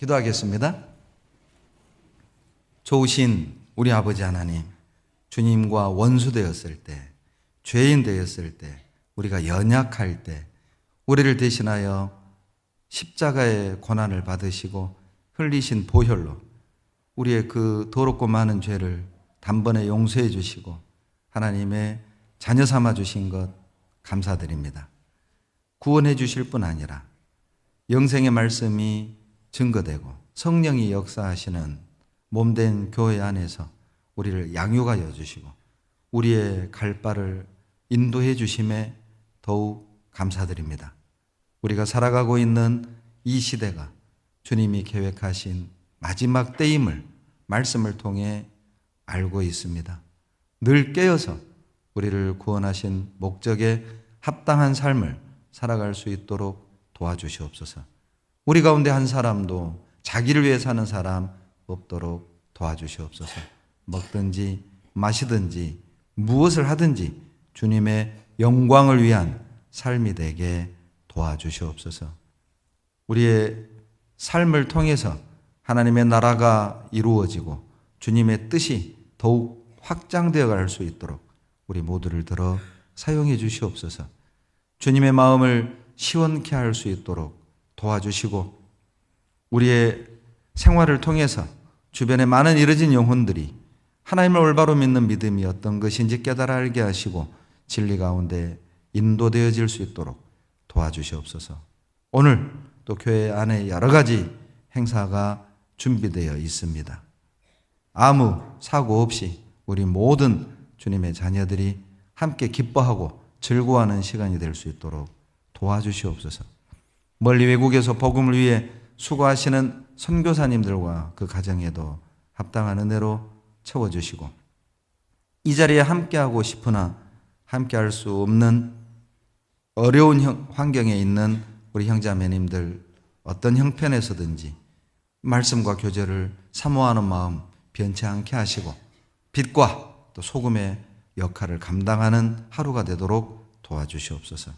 기도하겠습니다. 좋으신 우리 아버지 하나님, 주님과 원수되었을 때, 죄인 되었을 때, 우리가 연약할 때 우리를 대신하여 십자가의 고난을 받으시고 흘리신 보혈로 우리의 그 더럽고 많은 죄를 단번에 용서해 주시고 하나님의 자녀 삼아 주신 것 감사드립니다. 구원해 주실 뿐 아니라 영생의 말씀이 증거되고 성령이 역사하시는 몸된 교회 안에서 우리를 양육하여 주시고 우리의 갈 바를 인도해 주심에 더욱 감사드립니다. 우리가 살아가고 있는 이 시대가 주님이 계획하신 마지막 때임을 말씀을 통해 알고 있습니다. 늘 깨어서 우리를 구원하신 목적에 합당한 삶을 살아갈 수 있도록 도와주시옵소서. 우리 가운데 한 사람도 자기를 위해 사는 사람 없도록 도와주시옵소서. 먹든지 마시든지 무엇을 하든지 주님의 영광을 위한 삶이 되게 도와주시옵소서. 우리의 삶을 통해서 하나님의 나라가 이루어지고 주님의 뜻이 더욱 확장되어 갈 수 있도록 우리 모두를 들어 사용해 주시옵소서. 주님의 마음을 시원케 할 수 있도록 도와주시고 우리의 생활을 통해서 주변에 많은 잃어진 영혼들이 하나님을 올바로 믿는 믿음이 어떤 것인지 깨달아 알게 하시고 진리 가운데 인도되어질 수 있도록 도와주시옵소서. 오늘 또 교회 안에 여러 가지 행사가 준비되어 있습니다. 아무 사고 없이 우리 모든 주님의 자녀들이 함께 기뻐하고 즐거워하는 시간이 될 수 있도록 도와주시옵소서. 멀리 외국에서 복음을 위해 수고하시는 선교사님들과 그 가정에도 합당한 은혜로 채워주시고 이 자리에 함께하고 싶으나 함께할 수 없는 어려운 환경에 있는 우리 형제자매님들 어떤 형편에서든지 말씀과 교제를 사모하는 마음 변치 않게 하시고 빛과 또 소금의 역할을 감당하는 하루가 되도록 도와주시옵소서.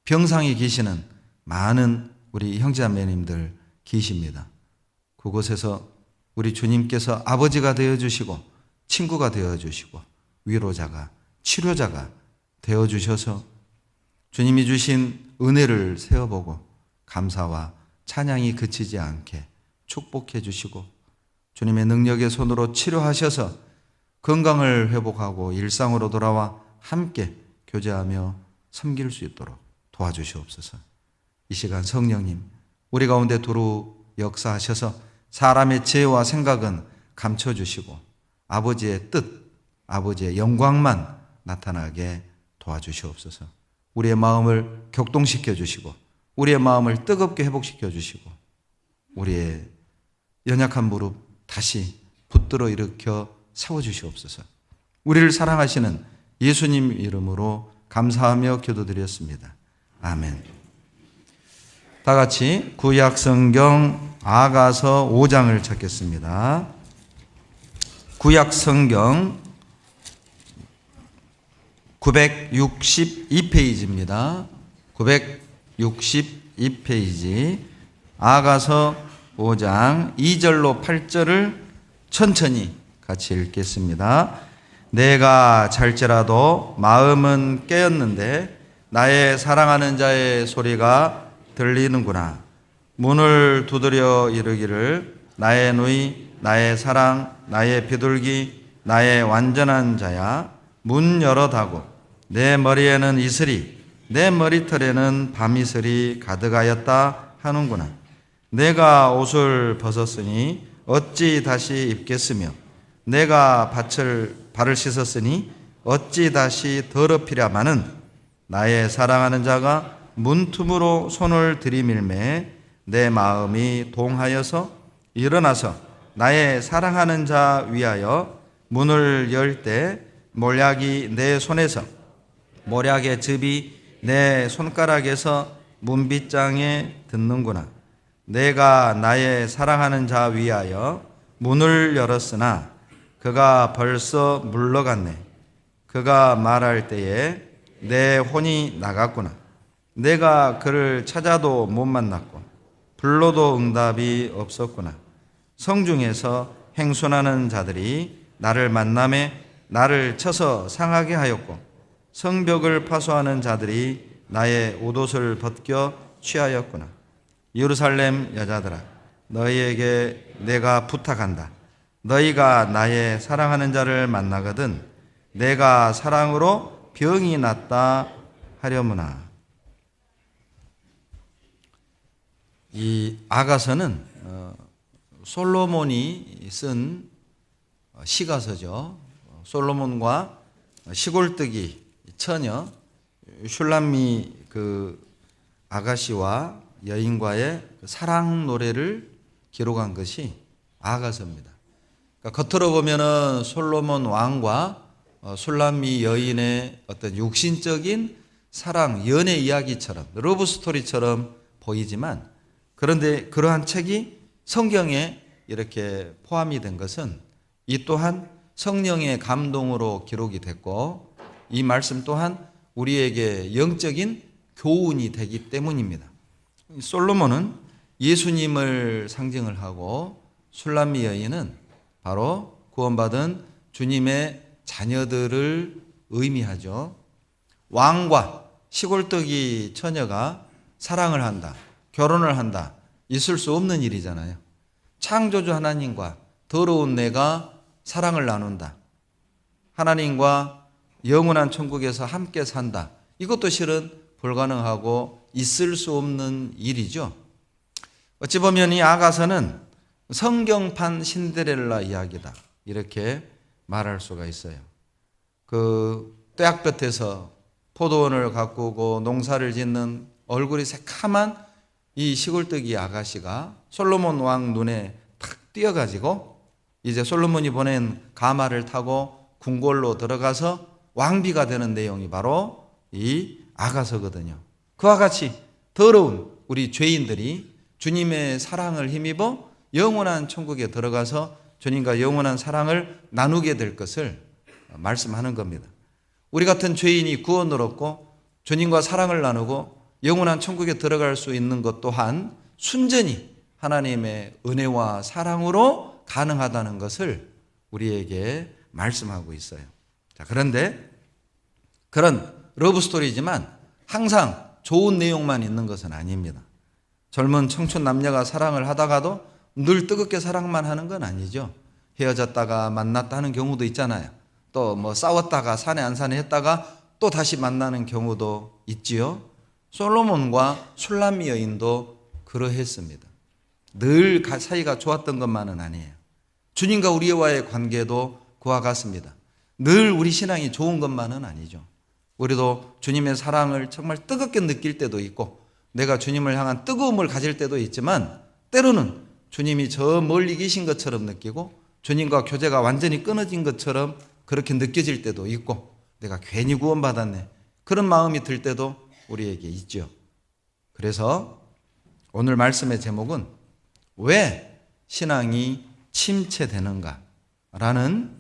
병상에 계시는 많은 우리 형제자매님들 계십니다. 그곳에서 우리 주님께서 아버지가 되어주시고 친구가 되어주시고 위로자가 치료자가 되어주셔서 주님이 주신 은혜를 세어보고 감사와 찬양이 그치지 않게 축복해 주시고 주님의 능력의 손으로 치료하셔서 건강을 회복하고 일상으로 돌아와 함께 교제하며 섬길 수 있도록 도와주시옵소서. 이 시간 성령님 우리 가운데 두루 역사하셔서 사람의 지혜와 생각은 감춰주시고 아버지의 뜻, 아버지의 영광만 나타나게 도와주시옵소서. 우리의 마음을 격동시켜 주시고 우리의 마음을 뜨겁게 회복시켜 주시고 우리의 연약한 무릎 다시 붙들어 일으켜 세워주시옵소서. 우리를 사랑하시는 예수님 이름으로 감사하며 기도드렸습니다. 아멘. 다 같이 구약성경 아가서 5장을 찾겠습니다. 구약성경 962페이지입니다. 962페이지 아가서 5장 2절로 8절을 천천히 같이 읽겠습니다. 내가 잘지라도 마음은 깨었는데 나의 사랑하는 자의 소리가 들리는구나. 문을 두드려 이르기를 나의 누이, 나의 사랑, 나의 비둘기, 나의 완전한 자야 문 열어다고 내 머리에는 이슬이 내 머리털에는 밤이슬이 가득하였다 하는구나. 내가 옷을 벗었으니 어찌 다시 입겠으며 내가 발을 씻었으니 어찌 다시 더럽히랴마는 나의 사랑하는 자가 문틈으로 손을 들이밀매 내 마음이 동하여서 일어나서 나의 사랑하는 자 위하여 문을 열 때 몰약이 내 손에서 몰약의 즙이 내 손가락에서 문빗장에 듣는구나. 내가 나의 사랑하는 자 위하여 문을 열었으나 그가 벌써 물러갔네. 그가 말할 때에 내 혼이 나갔구나. 내가 그를 찾아도 못 만났고 불러도 응답이 없었구나. 성중에서 행순하는 자들이 나를 만남에 나를 쳐서 상하게 하였고, 성벽을 파수하는 자들이 나의 옷옷을 벗겨 취하였구나. 예루살렘 여자들아, 너희에게 내가 부탁한다. 너희가 나의 사랑하는 자를 만나거든 내가 사랑으로 병이 났다 하려무나. 이 아가서는 솔로몬이 쓴 시가서죠. 솔로몬과 시골뜨기 처녀 슐람미 그 아가씨와 여인과의 사랑 노래를 기록한 것이 아가서입니다. 그러니까 겉으로 보면은 솔로몬 왕과 슐람미 여인의 어떤 육신적인 사랑, 연애 이야기처럼, 러브 스토리처럼 보이지만, 그런데 그러한 책이 성경에 이렇게 포함이 된 것은 이 또한 성령의 감동으로 기록이 됐고, 이 말씀 또한 우리에게 영적인 교훈이 되기 때문입니다. 솔로몬은 예수님을 상징을 하고, 슐람미 여인은 바로 구원받은 주님의 자녀들을 의미하죠. 왕과 시골뜨기 처녀가 사랑을 한다, 결혼을 한다, 있을 수 없는 일이잖아요. 창조주 하나님과 더러운 내가 사랑을 나눈다, 하나님과 영원한 천국에서 함께 산다, 이것도 실은 불가능하고 있을 수 없는 일이죠. 어찌 보면 이 아가서는 성경판 신데렐라 이야기다, 이렇게 말할 수가 있어요. 그 뙤약볕에서 포도원을 가꾸고 농사를 짓는 얼굴이 새카만 이 시골뜨기 아가씨가 솔로몬 왕 눈에 탁 띄어가지고 이제 솔로몬이 보낸 가마를 타고 궁궐로 들어가서 왕비가 되는 내용이 바로 이 아가서거든요. 그와 같이 더러운 우리 죄인들이 주님의 사랑을 힘입어 영원한 천국에 들어가서 주님과 영원한 사랑을 나누게 될 것을 말씀하는 겁니다. 우리 같은 죄인이 구원을 얻고 주님과 사랑을 나누고 영원한 천국에 들어갈 수 있는 것 또한 순전히 하나님의 은혜와 사랑으로 가능하다는 것을 우리에게 말씀하고 있어요. 자, 그런데 그런 러브스토리지만 항상 좋은 내용만 있는 것은 아닙니다. 젊은 청춘 남녀가 사랑을 하다가도 늘 뜨겁게 사랑만 하는 건 아니죠. 헤어졌다가 만났다 하는 경우도 있잖아요. 또 뭐 싸웠다가 사내 안 사내 했다가 또 다시 만나는 경우도 있지요. 솔로몬과 슐람미 여인도 그러했습니다. 늘 사이가 좋았던 것만은 아니에요. 주님과 우리와의 관계도 그와 같습니다. 늘 우리 신앙이 좋은 것만은 아니죠. 우리도 주님의 사랑을 정말 뜨겁게 느낄 때도 있고, 내가 주님을 향한 뜨거움을 가질 때도 있지만, 때로는 주님이 저 멀리 계신 것처럼 느끼고 주님과 교제가 완전히 끊어진 것처럼 그렇게 느껴질 때도 있고, 내가 괜히 구원받았네, 그런 마음이 들 때도 우리에게 있죠. 그래서 오늘 말씀의 제목은 왜 신앙이 침체되는가 라는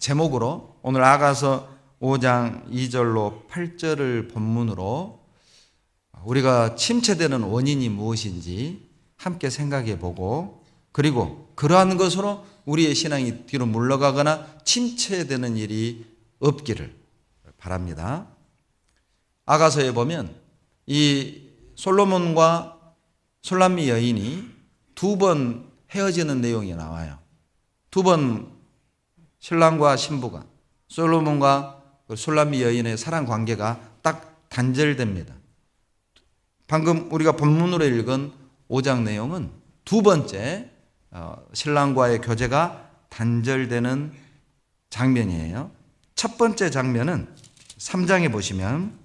제목으로 오늘 아가서 5장 2절로 8절을 본문으로 우리가 침체되는 원인이 무엇인지 함께 생각해 보고, 그리고 그러한 것으로 우리의 신앙이 뒤로 물러가거나 침체되는 일이 없기를 바랍니다. 아가서에 보면 이 솔로몬과 슐람미 여인이 두 번 헤어지는 내용이 나와요. 두 번 신랑과 신부가, 솔로몬과 슐람미 여인의 사랑 관계가 딱 단절됩니다. 방금 우리가 본문으로 읽은 5장 내용은 두 번째 신랑과의 교제가 단절되는 장면이에요. 첫 번째 장면은 3장에 보시면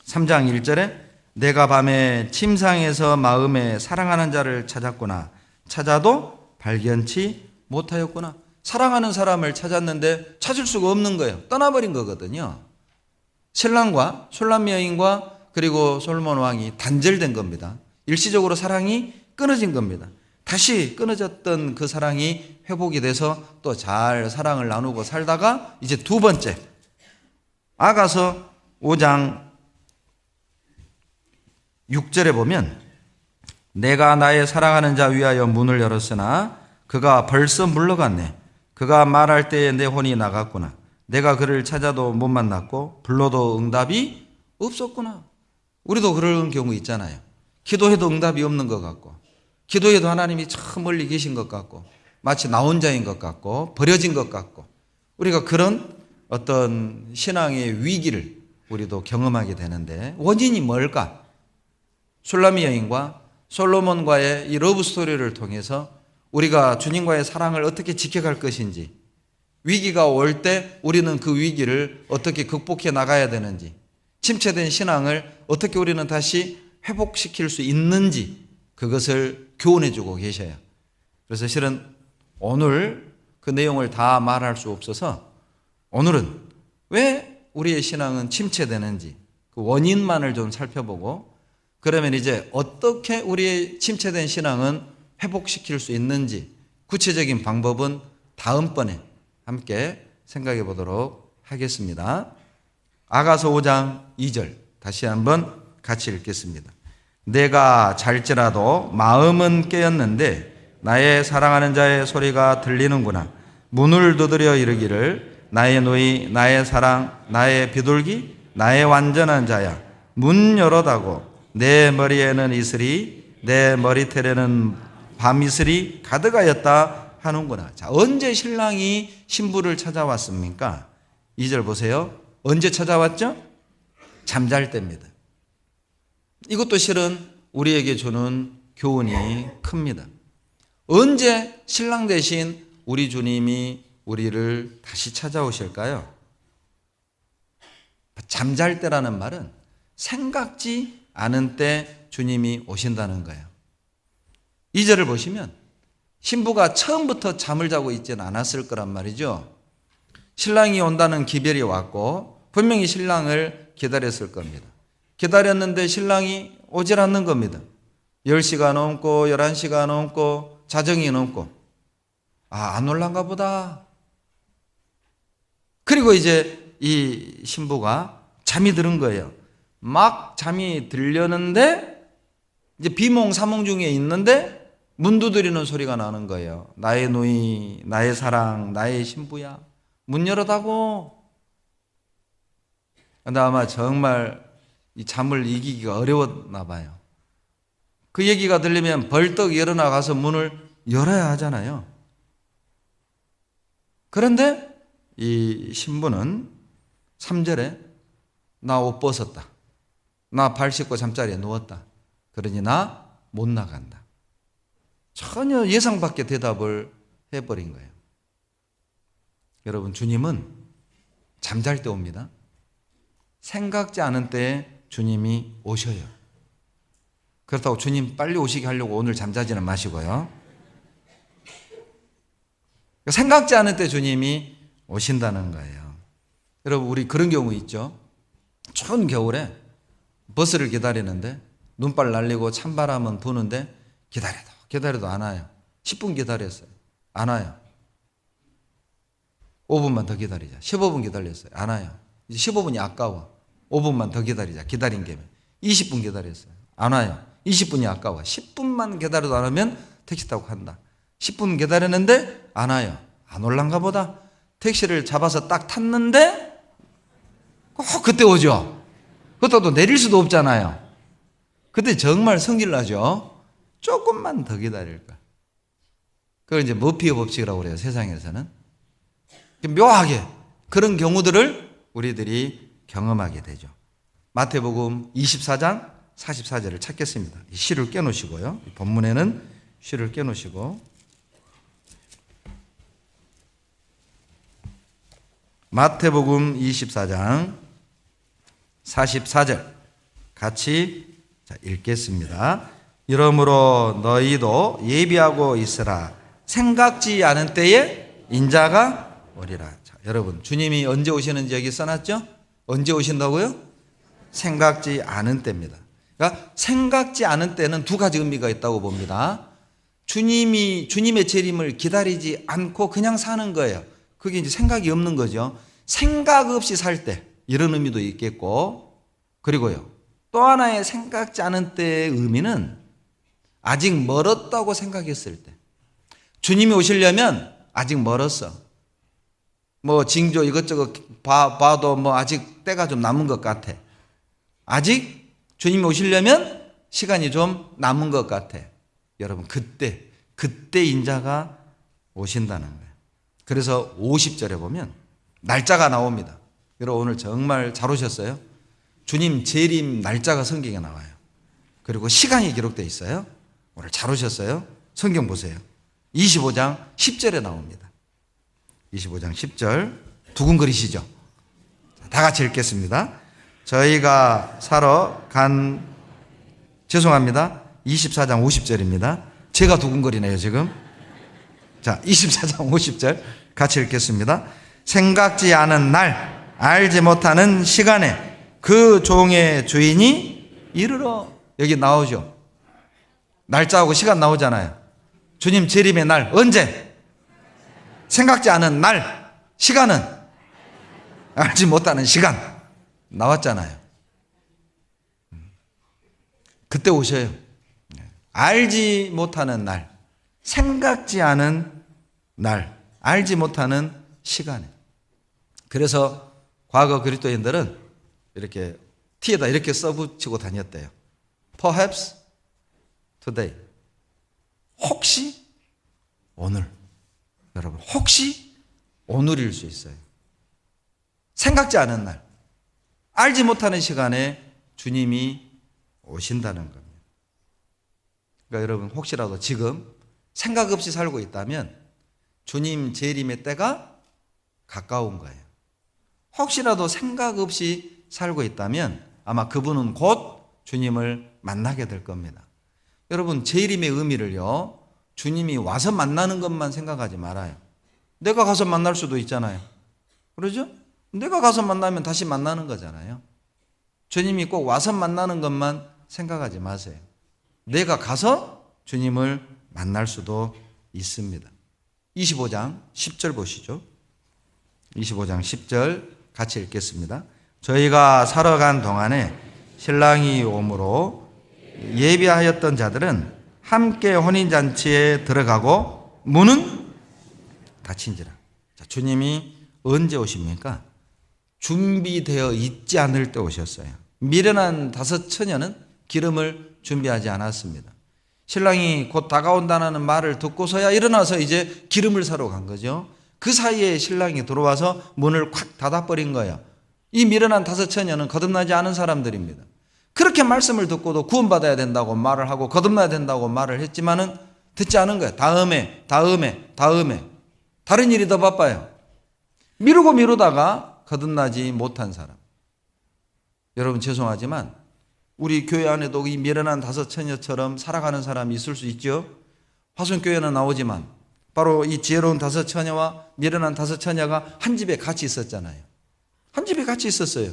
3장 1절에 내가 밤에 침상에서 마음에 사랑하는 자를 찾았구나. 찾아도 발견치 못하였구나. 사랑하는 사람을 찾았는데 찾을 수가 없는 거예요. 떠나버린 거거든요. 신랑과 슐람미 여인과 그리고 솔로몬 왕이 단절된 겁니다. 일시적으로 사랑이 끊어진 겁니다. 다시 끊어졌던 그 사랑이 회복이 돼서 또 잘 사랑을 나누고 살다가 이제 두 번째 아가서 5장 6절에 보면 내가 나의 사랑하는 자 위하여 문을 열었으나 그가 벌써 물러갔네. 그가 말할 때에 내 혼이 나갔구나. 내가 그를 찾아도 못 만났고 불러도 응답이 없었구나. 우리도 그런 경우 있잖아요. 기도해도 응답이 없는 것 같고, 기도해도 하나님이 저 멀리 계신 것 같고, 마치 나 혼자인 것 같고, 버려진 것 같고, 우리가 그런 어떤 신앙의 위기를 우리도 경험하게 되는데, 원인이 뭘까? 슐라미 여인과 솔로몬과의 이 러브 스토리를 통해서 우리가 주님과의 사랑을 어떻게 지켜갈 것인지, 위기가 올 때 우리는 그 위기를 어떻게 극복해 나가야 되는지, 침체된 신앙을 어떻게 우리는 다시 회복시킬 수 있는지, 그것을 교훈해 주고 계셔요. 그래서 실은 오늘 그 내용을 다 말할 수 없어서 오늘은 왜 우리의 신앙은 침체되는지 그 원인만을 좀 살펴보고, 그러면 이제 어떻게 우리의 침체된 신앙은 회복시킬 수 있는지 구체적인 방법은 다음번에 함께 생각해 보도록 하겠습니다. 아가서 5장 2절 다시 한번 같이 읽겠습니다. 내가 잘지라도 마음은 깨었는데 나의 사랑하는 자의 소리가 들리는구나. 문을 두드려 이르기를 나의 노이, 나의 사랑, 나의 비둘기, 나의 완전한 자야. 문 열어다고. 내 머리에는 이슬이, 내 머리털에는 밤이슬이 가득하였다 하는구나. 자, 언제 신랑이 신부를 찾아왔습니까? 2절 보세요. 언제 찾아왔죠? 잠잘 때입니다. 이것도 실은 우리에게 주는 교훈이 큽니다. 언제 신랑 대신 우리 주님이 우리를 다시 찾아오실까요? 잠잘 때라는 말은 생각지 않은 때 주님이 오신다는 거예요. 2절을 보시면 신부가 처음부터 잠을 자고 있지는 않았을 거란 말이죠. 신랑이 온다는 기별이 왔고 분명히 신랑을 기다렸을 겁니다. 기다렸는데 신랑이 오질 않는 겁니다. 10시가 넘고 11시가 넘고 자정이 넘고 안 올란가 보다. 그리고 이제 이 신부가 잠이 드는 거예요. 막 잠이 들려는데 이제 비몽사몽 중에 있는데 문 두드리는 소리가 나는 거예요. 나의 노이, 나의 사랑, 나의 신부야. 문 열어다고. 근데 아마 정말 이 잠을 이기기가 어려웠나 봐요. 그 얘기가 들리면 벌떡 일어나가서 문을 열어야 하잖아요. 그런데 이 신부는 3절에 나 옷 벗었다. 나 발 씻고 잠자리에 누웠다. 그러니 나 못 나간다. 전혀 예상 밖의 대답을 해버린 거예요. 여러분, 주님은 잠잘 때 옵니다. 생각지 않은 때에 주님이 오셔요. 그렇다고 주님 빨리 오시게 하려고 오늘 잠자지는 마시고요. 생각지 않은 때 주님이 오신다는 거예요. 여러분, 우리 그런 경우 있죠. 추운 겨울에 버스를 기다리는데 눈발 날리고 찬바람은 부는데 기다려도 안 와요. 10분 기다렸어요. 안 와요. 5분만 더 기다리자. 15분 기다렸어요. 안 와요. 이제 15분이 아까워. 5분만 더 기다리자. 기다린 김에 20분 기다렸어요. 안 와요. 20분이 아까워. 10분만 기다려도 안 오면 택시 타고 간다. 10분 기다렸는데 안 와요. 안 올란가 보다. 택시를 잡아서 딱 탔는데 꼭 그때 오죠. 그것도 내릴 수도 없잖아요. 그때 정말 성질나죠. 조금만 더 기다릴까. 그걸 이제 머피의 법칙이라고 그래요. 세상에서는. 묘하게 그런 경우들을 우리들이 경험하게 되죠. 마태복음 24장 44절을 찾겠습니다. 이 시를 깨놓으시고요. 본문에는 시를 깨놓으시고 마태복음 24장 44절 같이 읽겠습니다. 이러므로 너희도 예비하고 있으라. 생각지 않은 때에 인자가 오리라. 자, 여러분, 주님이 언제 오시는지 여기 써놨죠? 언제 오신다고요? 생각지 않은 때입니다. 그러니까 생각지 않은 때는 두 가지 의미가 있다고 봅니다. 주님의 재림을 기다리지 않고 그냥 사는 거예요. 그게 이제 생각이 없는 거죠. 생각 없이 살 때 이런 의미도 있겠고, 그리고요 또 하나의 생각지 않은 때의 의미는 아직 멀었다고 생각했을 때, 주님이 오시려면 아직 멀었어. 뭐 징조 이것저것 봐도 뭐 아직 때가 좀 남은 것 같아. 아직 주님이 오시려면 시간이 좀 남은 것 같아. 여러분, 그때 인자가 오신다는 거예요. 그래서 50절에 보면 날짜가 나옵니다. 여러분, 오늘 정말 잘 오셨어요. 주님 재림 날짜가 성경에 나와요. 그리고 시간이 기록되어 있어요. 오늘 잘 오셨어요. 성경 보세요. 25장 10절에 나옵니다. 25장 10절 두근거리시죠? 다 같이 읽겠습니다. 저희가 사러 간, 죄송합니다. 24장 50절입니다. 제가 두근거리네요 지금. 자, 24장 50절 같이 읽겠습니다. 생각지 않은 날, 알지 못하는 시간에 그 종의 주인이 이르러. 여기 나오죠. 날짜하고 시간 나오잖아요. 주님 재림의 날 언제? 생각지 않은 날, 시간은 알지 못하는 시간 나왔잖아요. 그때 오셔요. 알지 못하는 날, 생각지 않은 날, 알지 못하는 시간에. 그래서 과거 그리스도인들은 이렇게 티에다 이렇게 써붙이고 다녔대요. Perhaps today. 혹시 오늘. 여러분, 혹시 오늘일 수 있어요. 생각지 않은 날, 알지 못하는 시간에 주님이 오신다는 겁니다. 그러니까 여러분, 혹시라도 지금 생각 없이 살고 있다면 주님 재림의 때가 가까운 거예요. 혹시라도 생각 없이 살고 있다면 아마 그분은 곧 주님을 만나게 될 겁니다. 여러분, 재림의 의미를요, 주님이 와서 만나는 것만 생각하지 말아요. 내가 가서 만날 수도 있잖아요. 그러죠? 내가 가서 만나면 다시 만나는 거잖아요. 주님이 꼭 와서 만나는 것만 생각하지 마세요. 내가 가서 주님을 만날 수도 있습니다. 25장 10절 보시죠. 25장 10절 같이 읽겠습니다. 저희가 사러 간 동안에 신랑이 오므로 예비하였던 자들은 함께 혼인잔치에 들어가고 문은 닫힌지라. 자, 주님이 언제 오십니까? 준비되어 있지 않을 때 오셨어요. 미련한 다섯 처녀는 기름을 준비하지 않았습니다. 신랑이 곧 다가온다는 말을 듣고서야 일어나서 이제 기름을 사러 간 거죠. 그 사이에 신랑이 들어와서 문을 콱 닫아버린 거예요. 이 미련한 다섯 처녀는 거듭나지 않은 사람들입니다. 그렇게 말씀을 듣고도 구원받아야 된다고 말을 하고 거듭나야 된다고 말을 했지만은 듣지 않은 거예요. 다음에. 다른 일이 더 바빠요. 미루다가 거듭나지 못한 사람. 여러분, 죄송하지만 우리 교회 안에도 이 미련한 다섯 처녀처럼 살아가는 사람이 있을 수 있죠. 화순교회는 나오지만 바로 이 지혜로운 다섯 처녀와 미련한 다섯 처녀가 한 집에 같이 있었잖아요. 한 집에 같이 있었어요.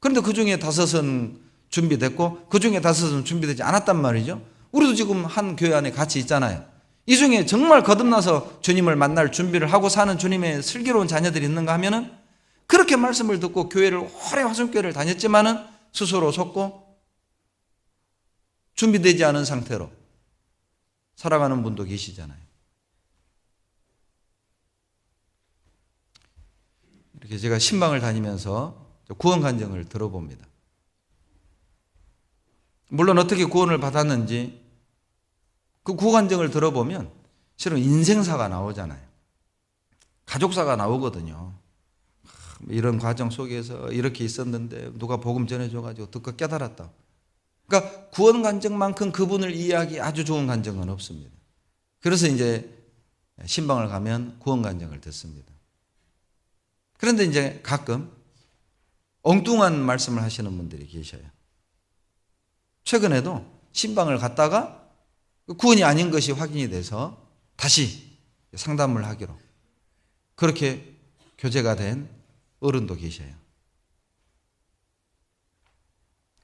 그런데 그 중에 다섯은 준비됐고 그 중에 다섯은 준비되지 않았단 말이죠. 우리도 지금 한 교회 안에 같이 있잖아요. 이 중에 정말 거듭나서 주님을 만날 준비를 하고 사는 주님의 슬기로운 자녀들이 있는가 하면은 그렇게 말씀을 듣고 교회를 오래 화순교회를 다녔지만은 스스로 속고 준비되지 않은 상태로 살아가는 분도 계시잖아요. 이렇게 제가 신방을 다니면서 구원 간증을 들어봅니다. 물론 어떻게 구원을 받았는지 그 구원 간증을 들어보면 실은 인생사가 나오잖아요. 가족사가 나오거든요. 이런 과정 속에서 이렇게 있었는데 누가 복음 전해줘가지고 듣고 깨달았다. 그러니까 구원 간증만큼 그분을 이해하기 아주 좋은 간증은 없습니다. 그래서 이제 신방을 가면 구원 간증을 듣습니다. 그런데 이제 가끔 엉뚱한 말씀을 하시는 분들이 계셔요. 최근에도 신방을 갔다가 구원이 아닌 것이 확인이 돼서 다시 상담을 하기로 그렇게 교제가 된 어른도 계셔요.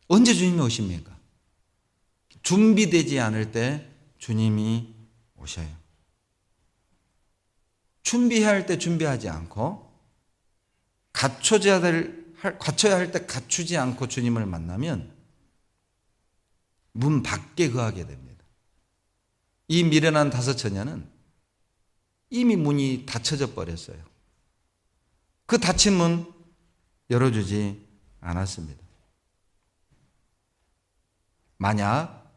언제 주님이 오십니까? 준비되지 않을 때 주님이 오셔요. 준비해야 할 때 준비하지 않고 갖춰야 할 때 갖추지 않고 주님을 만나면 문 밖에 거하게 됩니다. 이 미련한 다섯 처녀는 이미 문이 닫혀져 버렸어요. 그 닫힌 문 열어주지 않았습니다. 만약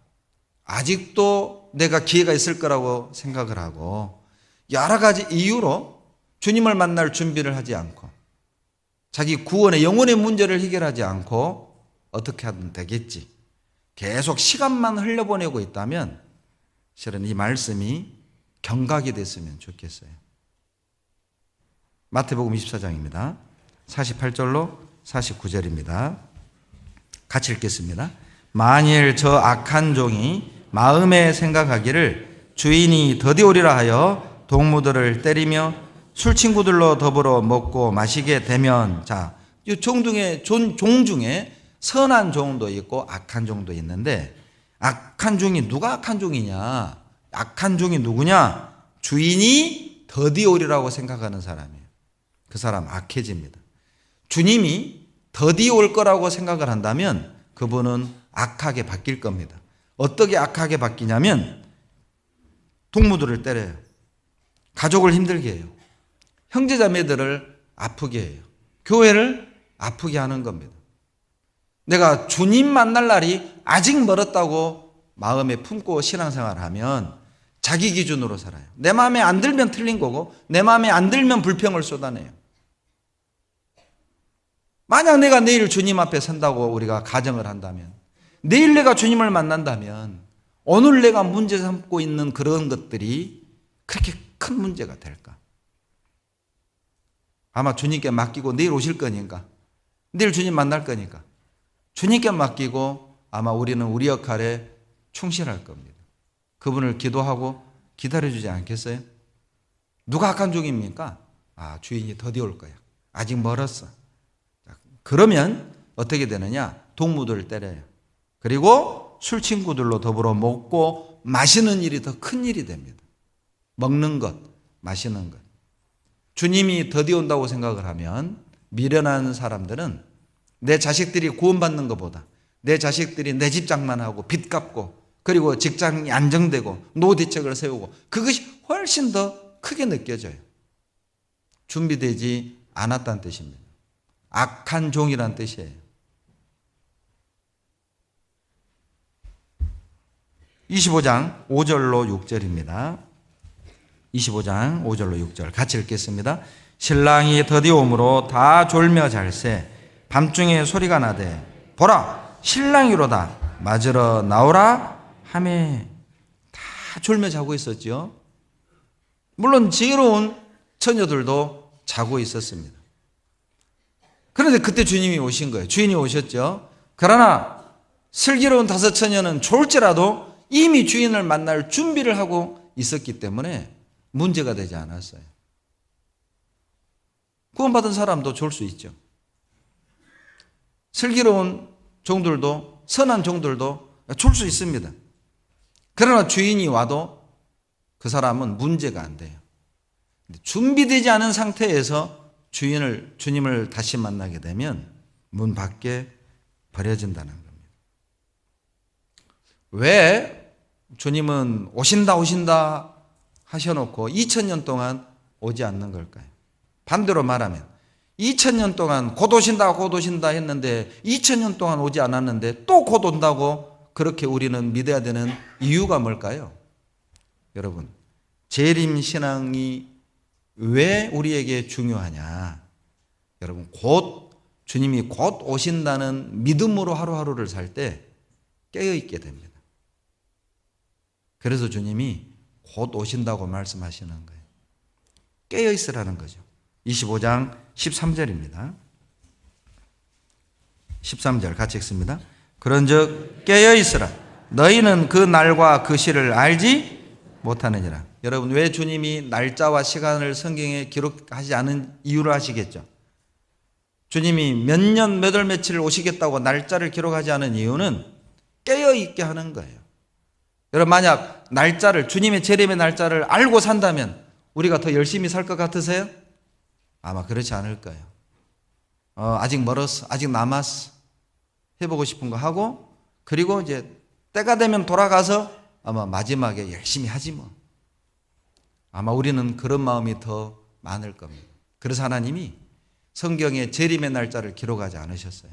아직도 내가 기회가 있을 거라고 생각을 하고 여러 가지 이유로 주님을 만날 준비를 하지 않고 자기 구원의 영혼의 문제를 해결하지 않고 어떻게 하든 되겠지, 계속 시간만 흘려보내고 있다면 실은 이 말씀이 경각이 됐으면 좋겠어요. 마태복음 24장입니다. 48절로 49절입니다. 같이 읽겠습니다. 만일 저 악한 종이 마음에 생각하기를 주인이 더디오리라 하여 동무들을 때리며 술 친구들로 더불어 먹고 마시게 되면, 자, 이 종 중에 선한 종도 있고 악한 종도 있는데, 악한 종이 누가 악한 종이냐? 악한 종이 누구냐? 주인이 더디오리라고 생각하는 사람이에요. 그 사람 악해집니다. 주님이 더디올 거라고 생각을 한다면 그분은 악하게 바뀔 겁니다. 어떻게 악하게 바뀌냐면 동무들을 때려요. 가족을 힘들게 해요. 형제자매들을 아프게 해요. 교회를 아프게 하는 겁니다. 내가 주님 만날 날이 아직 멀었다고 마음에 품고 신앙생활을 하면 자기 기준으로 살아요. 내 마음에 안 들면 틀린 거고 내 마음에 안 들면 불평을 쏟아내요. 만약 내가 내일 주님 앞에 선다고 우리가 가정을 한다면, 내일 내가 주님을 만난다면 오늘 내가 문제 삼고 있는 그런 것들이 그렇게 큰 문제가 될까? 아마 주님께 맡기고 내일 오실 거니까, 내일 주님 만날 거니까 주님께 맡기고 아마 우리는 우리 역할에 충실할 겁니다. 그분을 기도하고 기다려주지 않겠어요? 누가 악한 종입니까? 주인이 더디 올 거야. 아직 멀었어. 그러면 어떻게 되느냐? 동무들을 때려요. 그리고 술 친구들로 더불어 먹고 마시는 일이 더 큰 일이 됩니다. 먹는 것, 마시는 것. 주님이 더디 온다고 생각을 하면 미련한 사람들은 내 자식들이 구원받는 것보다 내 자식들이 내 집 장만하고 빚 갚고 그리고 직장이 안정되고 노후대책을 세우고 그것이 훨씬 더 크게 느껴져요. 준비되지 않았다는 뜻입니다. 악한 종이란 뜻이에요. 25장 5절로 6절입니다. 25장 5절로 6절 같이 읽겠습니다. 신랑이 더디옴으로 다 졸며 잘새 밤중에 소리가 나되 보라 신랑이로다 맞으러 나오라 하매, 다 졸며 자고 있었죠. 물론 지혜로운 처녀들도 자고 있었습니다. 그런데 그때 주님이 오신 거예요. 주인이 오셨죠. 그러나 슬기로운 다섯 처녀는 졸지라도 이미 주인을 만날 준비를 하고 있었기 때문에 문제가 되지 않았어요. 구원받은 사람도 졸 수 있죠. 슬기로운 종들도, 선한 종들도 졸 수 있습니다. 그러나 주인이 와도 그 사람은 문제가 안 돼요. 준비되지 않은 상태에서 주님을 다시 만나게 되면 문 밖에 버려진다는 겁니다. 왜 주님은 오신다 하셔놓고 2000년 동안 오지 않는 걸까요? 반대로 말하면 2000년 동안 곧 오신다 했는데 2000년 동안 오지 않았는데 또 곧 온다고 그렇게 우리는 믿어야 되는 이유가 뭘까요? 여러분, 재림신앙이 왜 우리에게 중요하냐? 여러분, 주님이 곧 오신다는 믿음으로 하루하루를 살 때 깨어있게 됩니다. 그래서 주님이 곧 오신다고 말씀하시는 거예요. 깨어있으라는 거죠. 25장 13절입니다. 13절 같이 읽습니다. 그런즉 깨어있으라. 너희는 그 날과 그 시를 알지 못하느니라. 여러분, 왜 주님이 날짜와 시간을 성경에 기록하지 않은 이유를 아시겠죠? 주님이 몇 년 몇 월 며칠 오시겠다고 날짜를 기록하지 않은 이유는 깨어있게 하는 거예요. 여러분, 만약 주님의 재림의 날짜를 알고 산다면 우리가 더 열심히 살 것 같으세요? 아마 그렇지 않을 거예요. 아직 멀었어, 아직 남았어, 해보고 싶은 거 하고, 그리고 이제 때가 되면 돌아가서 아마 마지막에 열심히 하지 뭐. 아마 우리는 그런 마음이 더 많을 겁니다. 그래서 하나님이 성경에 재림의 날짜를 기록하지 않으셨어요.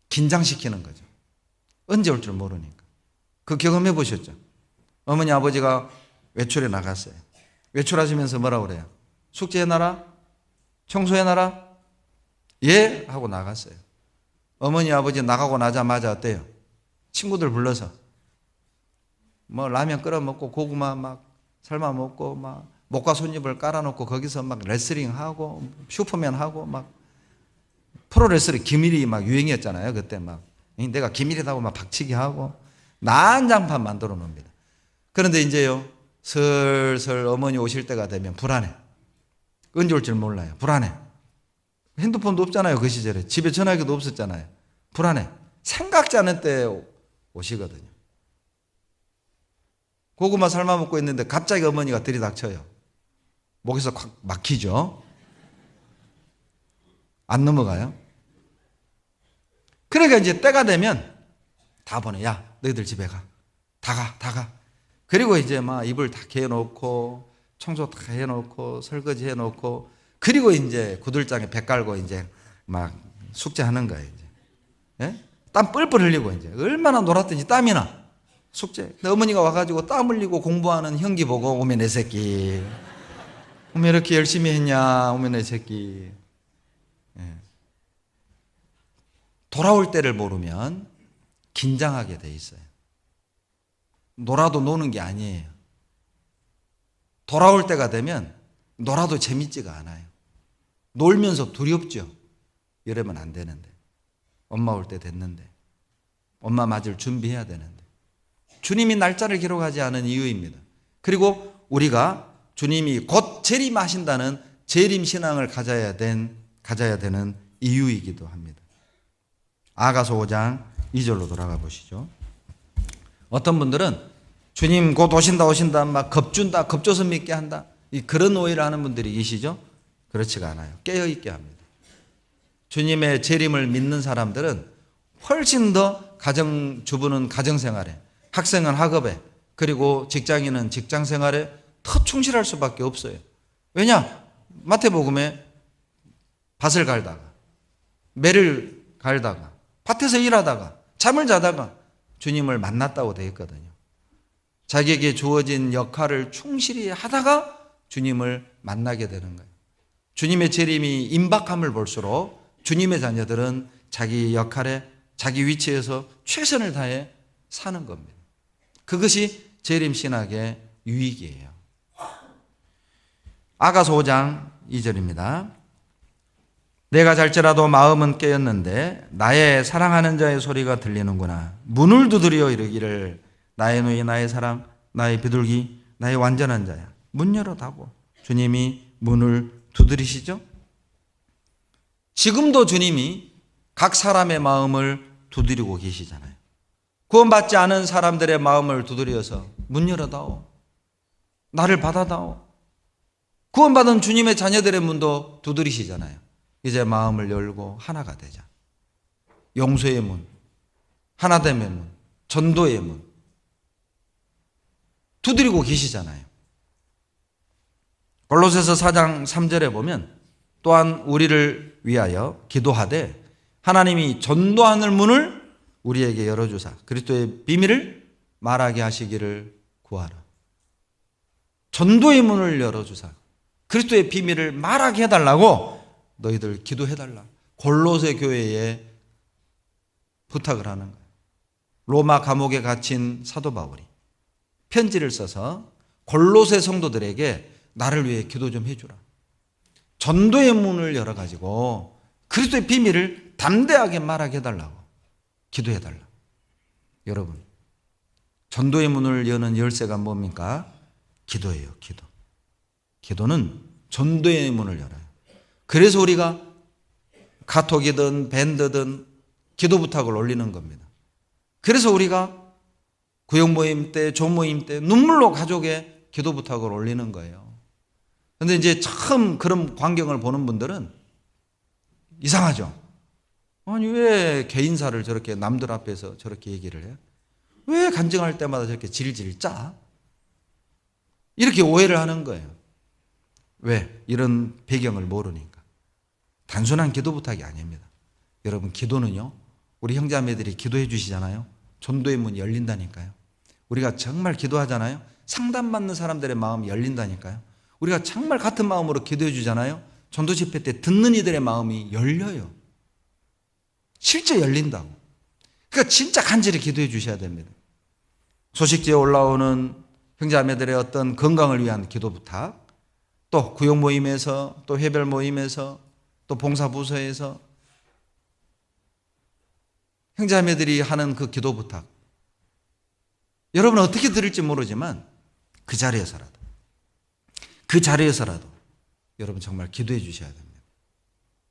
긴장시키는 거죠. 언제 올 줄 모르니까. 그 경험해 보셨죠? 어머니 아버지가 외출에 나갔어요. 외출하시면서 뭐라고 그래요? 숙제해놔라? 청소해놔라? 예? 하고 나갔어요. 어머니 아버지 나가고 나자마자 어때요? 친구들 불러서 뭐 라면 끓여 먹고 고구마 막 삶아 먹고 막 목과 손님을 깔아놓고 거기서 막 레슬링 하고 슈퍼맨 하고 막 프로레슬링 기밀이 막 유행이었잖아요. 그때 막 내가 기밀이라고 막 박치기 하고 난장판 만들어 놓습니다. 그런데 이제요 슬슬 어머니 오실 때가 되면 불안해. 언제 올 줄 몰라요. 불안해. 핸드폰도 없잖아요. 그 시절에 집에 전화기도 없었잖아요. 불안해. 생각지 않은 때 오시거든요. 고구마 삶아 먹고 있는데 갑자기 어머니가 들이닥쳐요. 목에서 콱 막히죠. 안 넘어가요. 그러니까 이제 때가 되면 다 보내. 야 너희들 집에 가. 다 가. 그리고 이제 막 이불 다 개놓고 청소 다 해놓고 설거지 해놓고 그리고 이제 구들장에 배 깔고 이제 막 숙제하는 거예요. 이제. 예? 땀 뻘뻘 흘리고 이제 얼마나 놀았든지 땀이 나. 숙제. 근데 어머니가 와가지고 땀 흘리고 공부하는 형기 보고 오면 내 새끼. 오면 이렇게 열심히 했냐. 오면 내 새끼. 예. 돌아올 때를 모르면 긴장하게 돼 있어요. 놀아도 노는 게 아니에요. 돌아올 때가 되면 놀아도 재밌지가 않아요. 놀면서 두렵죠. 이러면 안 되는데. 엄마 올 때 됐는데. 엄마 맞을 준비해야 되는데. 주님이 날짜를 기록하지 않은 이유입니다. 그리고 우리가 주님이 곧 재림하신다는 재림신앙을 가져야 되는 이유이기도 합니다. 아가서 5장 2절로 돌아가 보시죠. 어떤 분들은 주님 곧 오신다 막 겁준다 겁줘서 믿게 한다 그런 오해를 하는 분들이 계시죠. 그렇지가 않아요. 깨어있게 합니다. 주님의 재림을 믿는 사람들은 훨씬 더 가정주부는 가정생활에 학생은 학업에 그리고 직장인은 직장생활에 더 충실할 수밖에 없어요. 왜냐? 마태복음에 밭을 갈다가 매를 갈다가 밭에서 일하다가 잠을 자다가 주님을 만났다고 되어 있거든요. 자기에게 주어진 역할을 충실히 하다가 주님을 만나게 되는 거예요. 주님의 재림이 임박함을 볼수록 주님의 자녀들은 자기 역할에 자기 위치에서 최선을 다해 사는 겁니다. 그것이 재림 신학의 유익이에요. 아가서 5장 2절입니다. 내가 잘지라도 마음은 깨었는데 나의 사랑하는 자의 소리가 들리는구나. 문을 두드려 이르기를 나의 누이 나의 사랑 나의 비둘기 나의 완전한 자야. 문 열어다고 주님이 문을 두드리시죠. 지금도 주님이 각 사람의 마음을 두드리고 계시잖아요. 구원받지 않은 사람들의 마음을 두드려서 문 열어다오. 나를 받아다오. 구원받은 주님의 자녀들의 문도 두드리시잖아요. 이제 마음을 열고 하나가 되자. 용서의 문, 하나됨의 문, 전도의 문 두드리고 계시잖아요. 골로새서 4장 3절에 보면 또한 우리를 위하여 기도하되 하나님이 전도하는 문을 우리에게 열어주사 그리스도의 비밀을 말하게 하시기를 구하라. 전도의 문을 열어주사 그리스도의 비밀을 말하게 해달라고 너희들 기도해달라. 골로새 교회에 부탁을 하는 거예요. 로마 감옥에 갇힌 사도 바울이 편지를 써서 골로새 성도들에게 나를 위해 기도 좀 해주라. 전도의 문을 열어가지고 그리스도의 비밀을 담대하게 말하게 해달라고 기도해달라. 여러분, 전도의 문을 여는 열쇠가 뭡니까? 기도예요. 기도. 기도는 전도의 문을 열어요. 그래서 우리가 카톡이든 밴드든 기도 부탁을 올리는 겁니다. 그래서 우리가 구역 모임 때, 조모임 때 눈물로 가족의 기도 부탁을 올리는 거예요. 그런데 이제 처음 그런 광경을 보는 분들은 이상하죠. 아니 왜 개인사를 저렇게 남들 앞에서 저렇게 얘기를 해요? 왜 간증할 때마다 저렇게 질질 짜? 이렇게 오해를 하는 거예요. 왜? 이런 배경을 모르니까. 단순한 기도 부탁이 아닙니다. 여러분, 기도는요, 우리 형제자매들이 기도해 주시잖아요. 전도의 문이 열린다니까요. 우리가 정말 기도하잖아요. 상담받는 사람들의 마음이 열린다니까요. 우리가 정말 같은 마음으로 기도해 주잖아요. 전도 집회 때 듣는 이들의 마음이 열려요. 실제 열린다고. 그러니까 진짜 간절히 기도해 주셔야 됩니다. 소식지에 올라오는 형제자매들의 어떤 건강을 위한 기도 부탁, 또 구역 모임에서, 또 회별 모임에서, 또 봉사부서에서 형제자매들이 하는 그 기도 부탁, 여러분은 어떻게 들을지 모르지만 그 자리에서라도 여러분 정말 기도해 주셔야 됩니다.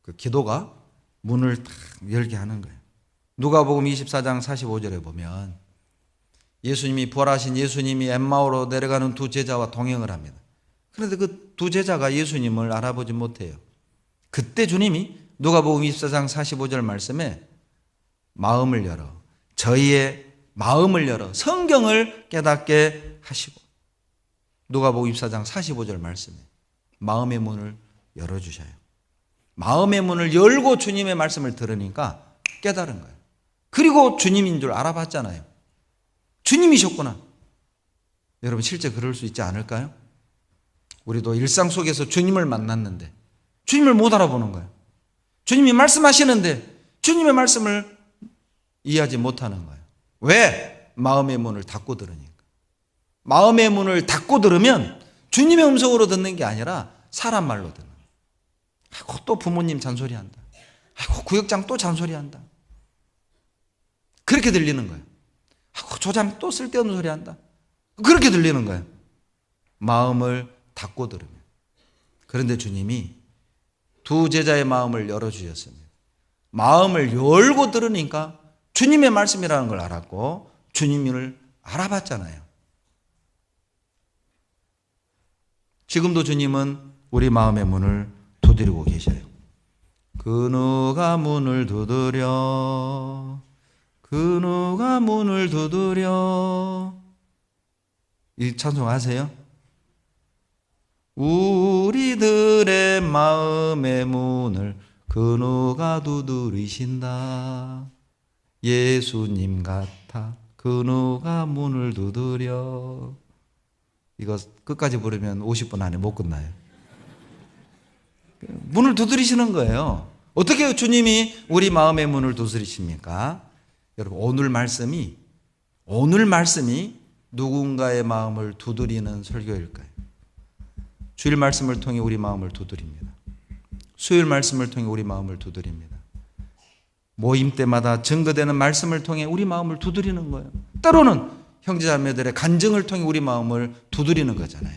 그 기도가 문을 딱 열게 하는 거예요. 누가복음 24장 45절에 보면 예수님이, 부활하신 예수님이 엠마오로 내려가는 두 제자와 동행을 합니다. 그런데 그 두 제자가 예수님을 알아보지 못해요. 그때 주님이 누가복음 24장 45절 말씀에 마음을 열어, 저희의 마음을 열어 성경을 깨닫게 하시고, 누가복음 24장 45절 말씀에 마음의 문을 열어주셔요. 마음의 문을 열고 주님의 말씀을 들으니까 깨달은 거예요. 그리고 주님인 줄 알아봤잖아요. 주님이셨구나. 여러분, 실제 그럴 수 있지 않을까요? 우리도 일상 속에서 주님을 만났는데 주님을 못 알아보는 거예요. 주님이 말씀하시는데 주님의 말씀을 이해하지 못하는 거예요. 왜? 마음의 문을 닫고 들으니까. 마음의 문을 닫고 들으면 주님의 음성으로 듣는 게 아니라 사람 말로 듣는 거예요. 아이고, 또 부모님 잔소리한다. 아이고, 구역장 또 잔소리한다. 그렇게 들리는 거예요. 아이고, 조장 또 쓸데없는 소리 한다. 그렇게 들리는 거예요. 마음을 닫고 들으면. 그런데 주님이 두 제자의 마음을 열어주셨습니다. 마음을 열고 들으니까 주님의 말씀이라는 걸 알았고 주님을 알아봤잖아요. 지금도 주님은 우리 마음의 문을 두드리고 계셔요. 그 누가 문을 두드려, 그 누가 문을 두드려. 이 찬송 아세요? 우리들의 마음의 문을 그 누가 두드리신다. 예수님 같아 그 누가 문을 두드려. 이거 끝까지 부르면 50분 안에 못 끝나요. 문을 두드리시는 거예요. 어떻게 주님이 우리 마음의 문을 두드리십니까? 여러분, 오늘 말씀이 누군가의 마음을 두드리는 설교일까요? 주일 말씀을 통해 우리 마음을 두드립니다. 수요일 말씀을 통해 우리 마음을 두드립니다. 모임 때마다 증거되는 말씀을 통해 우리 마음을 두드리는 거예요. 때로는 형제자매들의 간증을 통해 우리 마음을 두드리는 거잖아요.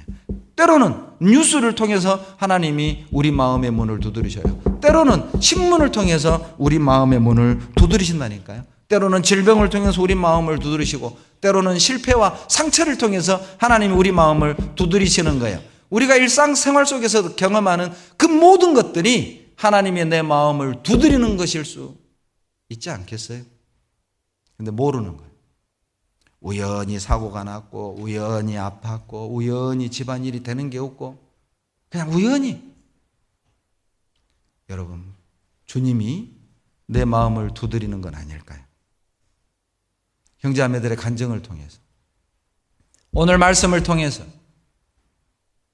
때로는 뉴스를 통해서 하나님이 우리 마음의 문을 두드리셔요. 때로는 신문을 통해서 우리 마음의 문을 두드리신다니까요. 때로는 질병을 통해서 우리 마음을 두드리시고, 때로는 실패와 상처를 통해서 하나님이 우리 마음을 두드리시는 거예요. 우리가 일상생활 속에서 경험하는 그 모든 것들이 하나님의 내 마음을 두드리는 것일 수 있지 않겠어요? 근데 모르는 거예요. 우연히 사고가 났고, 우연히 아팠고, 우연히 집안일이 되는 게 없고, 그냥 우연히. 여러분, 주님이 내 마음을 두드리는 건 아닐까요? 형제자매들의 간증을 통해서, 오늘 말씀을 통해서,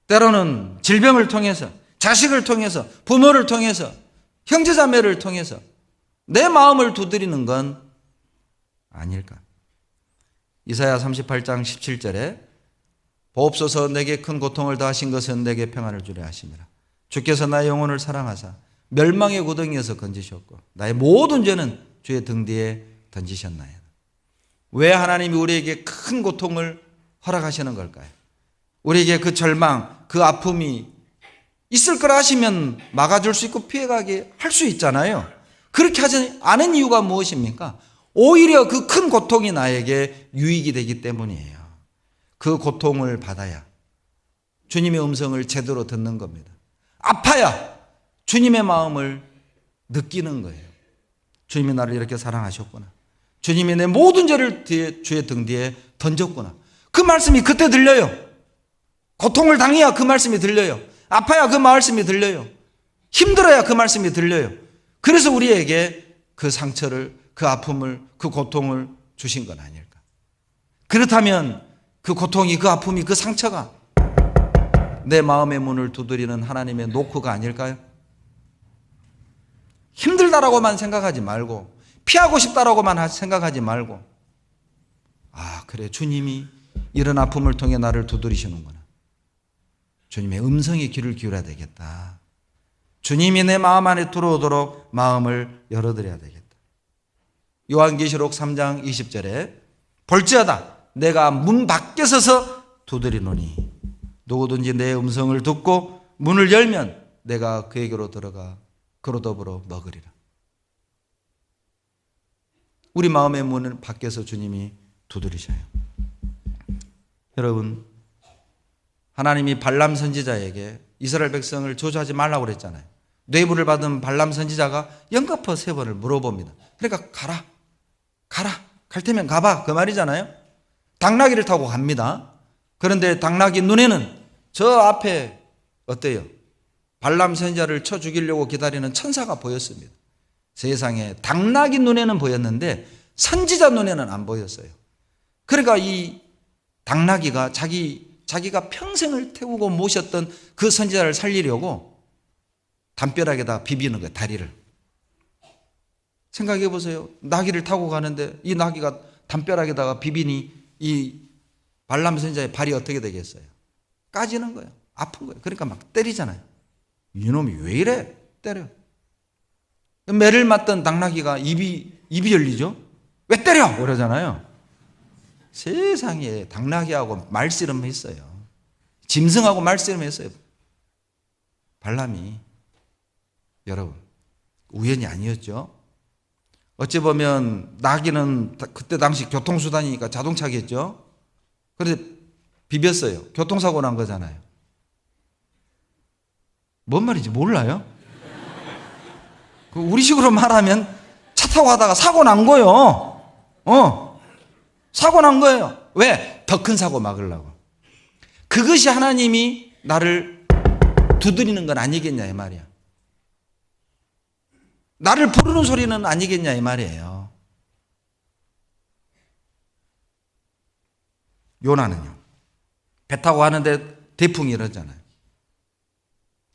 때로는 질병을 통해서, 자식을 통해서, 부모를 통해서, 형제자매를 통해서 내 마음을 두드리는 건 아닐까? 이사야 38장 17절에 보옵소서, 내게 큰 고통을 더하신 것은 내게 평안을 주려 하심이라. 주께서 나의 영혼을 사랑하사 멸망의 구덩이에서 건지셨고 나의 모든 죄는 주의 등 뒤에 던지셨나이다. 왜 하나님이 우리에게 큰 고통을 허락하시는 걸까요? 우리에게 그 절망, 그 아픔이 있을 거라 하시면 막아줄 수 있고 피해가게 할 수 있잖아요. 그렇게 하지 않은 이유가 무엇입니까? 오히려 그 큰 고통이 나에게 유익이 되기 때문이에요. 그 고통을 받아야 주님의 음성을 제대로 듣는 겁니다. 아파야 주님의 마음을 느끼는 거예요. 주님이 나를 이렇게 사랑하셨구나. 주님이 내 모든 죄를 주의 등 뒤에 던졌구나. 그 말씀이 그때 들려요. 고통을 당해야 그 말씀이 들려요. 아파야 그 말씀이 들려요. 힘들어야 그 말씀이 들려요. 그래서 우리에게 그 상처를, 그 아픔을, 그 고통을 주신 건 아닐까. 그렇다면 그 고통이, 그 아픔이, 그 상처가 내 마음의 문을 두드리는 하나님의 노크가 아닐까요? 힘들다라고만 생각하지 말고, 피하고 싶다라고만 생각하지 말고, 아, 그래, 주님이 이런 아픔을 통해 나를 두드리시는구나. 주님의 음성에 귀를 기울여야 되겠다. 주님이 내 마음 안에 들어오도록 마음을 열어드려야 되겠다. 요한계시록 3장 20절에 볼지어다 내가 문 밖에 서서 두드리노니 누구든지 내 음성을 듣고 문을 열면 내가 그에게로 들어가 그로 더불어 먹으리라. 우리 마음의 문을 밖에서 주님이 두드리셔요. 여러분, 하나님이 발람 선지자에게 이스라엘 백성을 저주하지 말라고 그랬잖아요. 뇌부를 받은 발람 선지자가 연거푸 3번을 물어봅니다. 그러니까 가라, 갈 테면 가봐, 그 말이잖아요. 당나귀를 타고 갑니다. 그런데 당나귀 눈에는 저 앞에 어때요? 발람 선지자를 쳐 죽이려고 기다리는 천사가 보였습니다. 세상에 당나귀 눈에는 보였는데 선지자 눈에는 안 보였어요. 그러니까 이 당나귀가 자기가 평생을 태우고 모셨던 그 선지자를 살리려고 담벼락에다 비비는 거예요, 다리를. 생각해 보세요. 나귀를 타고 가는데 이 나귀가 담벼락에다가 비비니 이 발람 선지자의 발이 어떻게 되겠어요? 까지는 거예요. 아픈 거예요. 그러니까 막 때리잖아요. 이놈이 왜 이래? 때려. 매를 맞던 당나귀가 입이 열리죠? 왜 때려? 그러잖아요. 세상에 당나귀하고 말씨름했어요. 짐승하고 말씨름했어요. 발람이. 여러분, 우연이 아니었죠. 어찌 보면 나귀는 그때 당시 교통수단이니까 자동차겠죠. 그런데 비볐어요. 교통사고 난 거잖아요. 뭔 말인지 몰라요? 우리식으로 말하면 차 타고 가다가 사고 난 거예요. 사고 난 거예요. 왜? 더 큰 사고 막으려고. 그것이 하나님이 나를 두드리는 건 아니겠냐 이 말이야. 나를 부르는 소리는 아니겠냐 이 말이에요. 요나는요, 배 타고 가는데 대풍이 일었잖아요.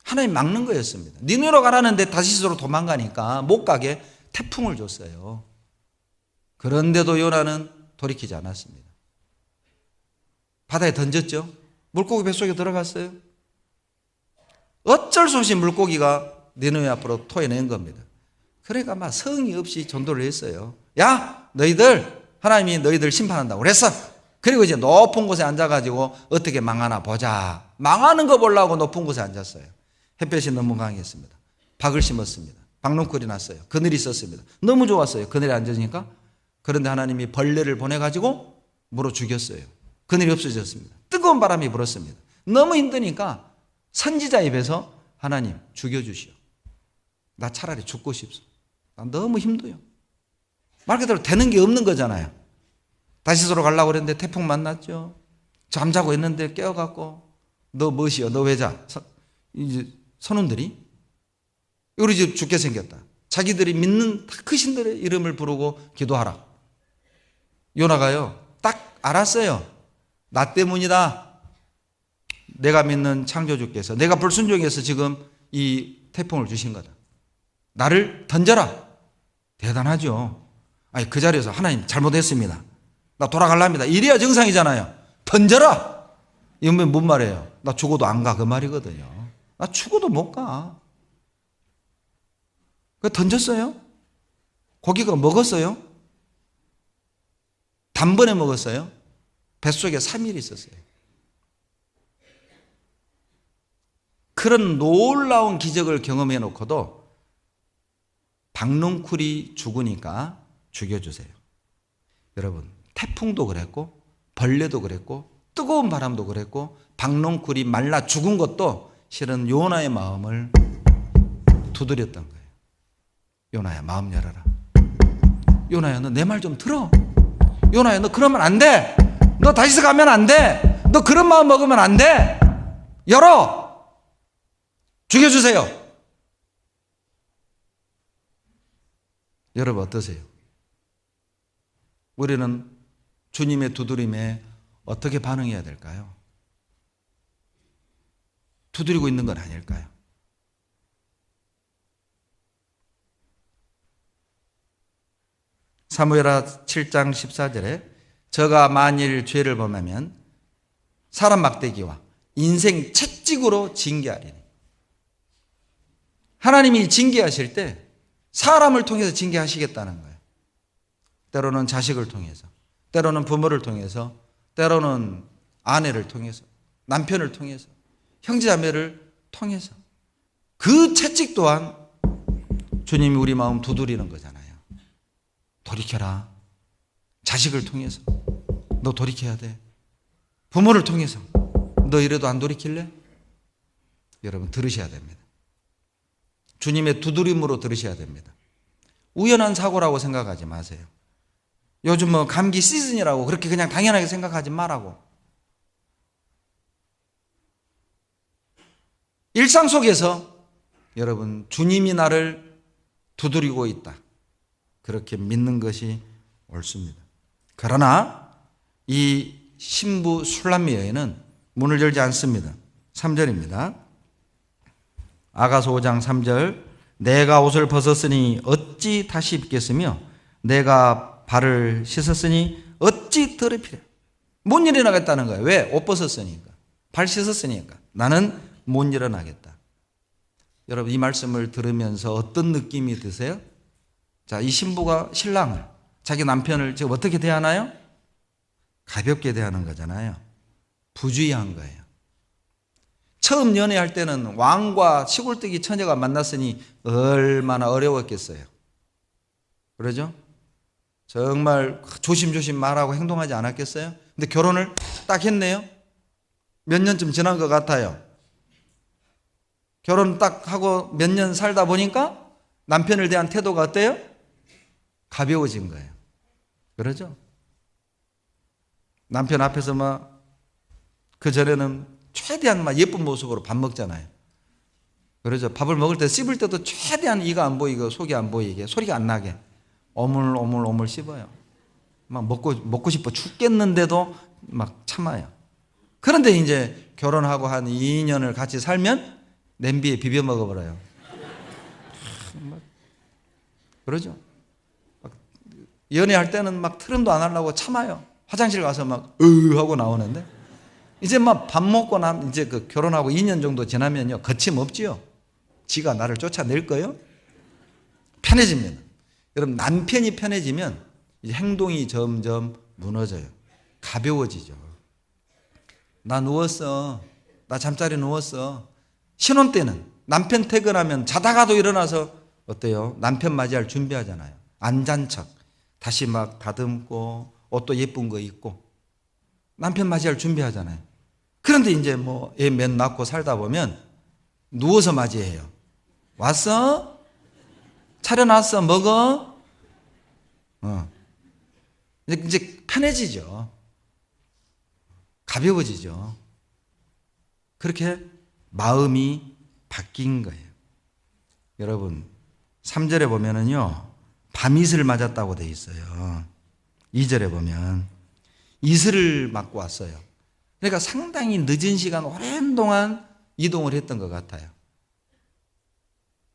하나님 막는 거였습니다. 니느웨로 가라는데 다시스로 도망가니까 못 가게 태풍을 줬어요. 그런데도 요나는 돌이키지 않았습니다. 바다에 던졌죠. 물고기 뱃속에 들어갔어요. 어쩔 수 없이 물고기가 니느웨 앞으로 토해낸 겁니다. 그러니까 막 성의 없이 전도를 했어요. 야, 너희들, 하나님이 너희들 심판한다고 그랬어. 그리고 이제 높은 곳에 앉아가지고 어떻게 망하나 보자. 망하는 거 보려고 높은 곳에 앉았어요. 햇볕이 너무 강했습니다. 박을 심었습니다. 박농쿨이 났어요. 그늘이 있었습니다. 너무 좋았어요. 그늘에 앉으니까. 그런데 하나님이 벌레를 보내가지고 물어 죽였어요. 그늘이 없어졌습니다. 뜨거운 바람이 불었습니다. 너무 힘드니까 선지자 입에서 하나님 죽여주시오. 나 차라리 죽고 싶소. 나 너무 힘들어요. 말 그대로 되는 게 없는 거잖아요. 다시스로 가려고 그랬는데 태풍 만났죠. 잠자고 있는데 깨어갖고 너 뭐시여? 너 왜 자? 이제 선원들이 우리 집 죽게 생겼다. 자기들이 믿는 그 신들의 이름을 부르고 기도하라. 요나가요 딱 알았어요. 나 때문이다. 내가 믿는 창조주께서 내가 불순종해서 지금 이 태풍을 주신 거다. 나를 던져라. 대단하죠. 아니 그 자리에서 하나님 잘못했습니다. 나 돌아갈랍니다. 이래야 정상이잖아요. 던져라. 이건 뭔 말이에요? 나 죽어도 안 가 그 말이거든요. 나 죽어도 못 가. 그 던졌어요. 고기가 먹었어요. 단번에 먹었어요. 뱃속에 3일 있었어요. 그런 놀라운 기적을 경험해 놓고도 박농쿨이 죽으니까 죽여주세요. 여러분, 태풍도 그랬고 벌레도 그랬고 뜨거운 바람도 그랬고 박농쿨이 말라 죽은 것도 실은 요나의 마음을 두드렸던 거예요. 요나야 마음 열어라. 요나야, 너 내 말 좀 들어. 요나야, 너 그러면 안 돼. 너 다시서 가면 안 돼. 너 그런 마음 먹으면 안 돼. 열어. 죽여주세요. 여러분 어떠세요? 우리는 주님의 두드림에 어떻게 반응해야 될까요? 두드리고 있는 건 아닐까요? 사무엘하 7장 14절에 저가 만일 죄를 범하면 사람 막대기와 인생 채찍으로 징계하리니. 하나님이 징계하실 때 사람을 통해서 징계하시겠다는 거예요. 때로는 자식을 통해서, 때로는 부모를 통해서, 때로는 아내를 통해서, 남편을 통해서, 형제자매를 통해서. 그 채찍 또한 주님이 우리 마음 두드리는 거잖아요. 돌이켜라. 자식을 통해서 너 돌이켜야 돼. 부모를 통해서 너 이래도 안 돌이킬래? 여러분 들으셔야 됩니다. 주님의 두드림으로 들으셔야 됩니다. 우연한 사고라고 생각하지 마세요. 요즘 뭐 감기 시즌이라고 그렇게 그냥 당연하게 생각하지 말라고. 일상 속에서 여러분 주님이 나를 두드리고 있다. 그렇게 믿는 것이 옳습니다. 그러나 이 신부 술람미 여인은 문을 열지 않습니다. 3절입니다. 아가서 5장 3절 내가 옷을 벗었으니 어찌 다시 입겠으며 내가 발을 씻었으니 어찌 더럽히랴. 못 일어나겠다는 거예요. 왜? 옷 벗었으니까. 발 씻었으니까. 나는 못 일어나겠다. 여러분 이 말씀을 들으면서 어떤 느낌이 드세요? 자, 이 신부가 신랑을, 자기 남편을 지금 어떻게 대하나요? 가볍게 대하는 거잖아요. 부주의한 거예요. 처음 연애할 때는 왕과 시골뜨기 처녀가 만났으니 얼마나 어려웠겠어요. 그러죠? 정말 조심조심 말하고 행동하지 않았겠어요? 근데 결혼을 딱 했네요. 몇 년쯤 지난 것 같아요. 결혼 딱 하고 몇 년 살다 보니까 남편을 대한 태도가 어때요? 가벼워진 거예요. 그러죠? 남편 앞에서 막 그전에는 최대한 막 예쁜 모습으로 밥 먹잖아요. 그러죠? 밥을 먹을 때 씹을 때도 최대한 이가 안 보이고 속이 안 보이게 소리가 안 나게 오물오물 씹어요. 막 먹고 싶어 죽겠는데도 막 참아요. 그런데 이제 결혼하고 한 2년을 같이 살면 냄비에 비벼 먹어버려요. 그러죠? 연애할 때는 막 트름도 안 하려고 참아요. 화장실 가서 막 하고 나오는데 이제 막 밥 먹고 이제 그 결혼하고 2년 정도 지나면요 거침없지요. 지가 나를 쫓아낼 거예요. 편해집니다. 여러분 남편이 편해지면 이제 행동이 점점 무너져요. 가벼워지죠. 나 누웠어. 나 잠자리 누웠어. 신혼 때는 남편 퇴근하면 자다가도 일어나서 어때요? 남편 맞이할 준비하잖아요. 안 잔 척. 다시 막 다듬고 옷도 예쁜 거 입고 남편 맞이할 준비하잖아요. 그런데 이제 뭐 애 몇 낳고 살다 보면 누워서 맞이해요. 왔어? 차려놨어? 먹어? 이제 편해지죠. 가벼워지죠. 그렇게 마음이 바뀐 거예요. 여러분 3절에 보면은요 밤이슬 맞았다고 돼 있어요. 2절에 보면 이슬을 맞고 왔어요. 그러니까 상당히 늦은 시간 오랜 동안 이동을 했던 것 같아요.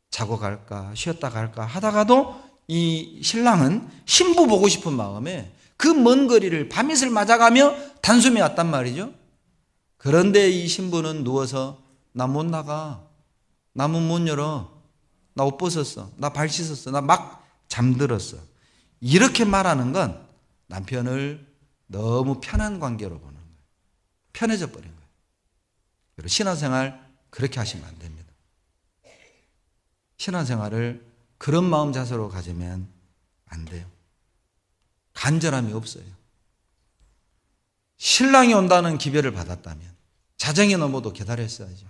자고 갈까 쉬었다 갈까 하다가도 이 신랑은 신부 보고 싶은 마음에 그 먼 거리를 밤이슬 맞아가며 단숨에 왔단 말이죠. 그런데 이 신부는 누워서 나 못 나가. 나 문 못 열어. 나 옷 벗었어. 나 발 씻었어. 나 막 잠들었어. 이렇게 말하는 건 남편을 너무 편한 관계로 보는 거예요. 편해져 버린 거예요. 그리고 신앙생활 그렇게 하시면 안 됩니다. 신앙생활을 그런 마음 자세로 가지면 안 돼요. 간절함이 없어요. 신랑이 온다는 기별을 받았다면 자정에 넘어도 기다렸어야죠.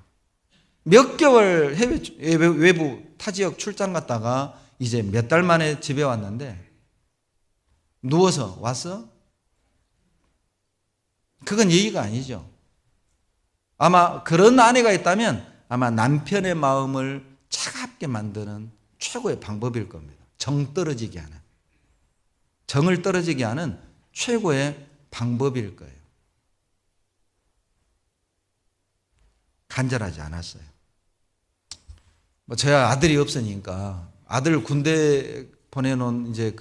몇 개월 외부 타지역 출장 갔다가 이제 몇 달 만에 집에 왔는데 누워서 왔어? 그건 예의가 아니죠. 아마 그런 아내가 있다면 아마 남편의 마음을 차갑게 만드는 최고의 방법일 겁니다. 정 떨어지게 하는, 정을 떨어지게 하는 최고의 방법일 거예요. 간절하지 않았어요. 저희 아들이 없으니까 아들 군대 보내놓은 이제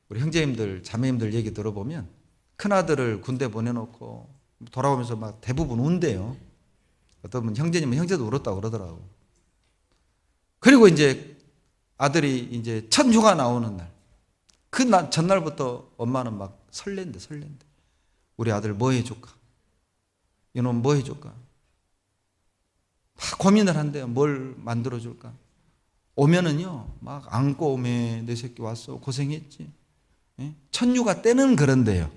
우리 형제님들, 자매님들 얘기 들어보면 큰 아들을 군대 보내놓고 돌아오면서 막 대부분 운대요. 어떤 분 형제님은 형제도 울었다고 그러더라고. 그리고 이제 아들이 이제 첫 휴가 나오는 날, 전날부터 엄마는 막 설렌대. 우리 아들 뭐 해줄까? 이놈 뭐 해줄까? 막 고민을 한대요. 뭘 만들어줄까? 오면은요, 막 안고 오메, 내 새끼 왔어. 고생했지. 예? 첫휴가 때는 그런데요.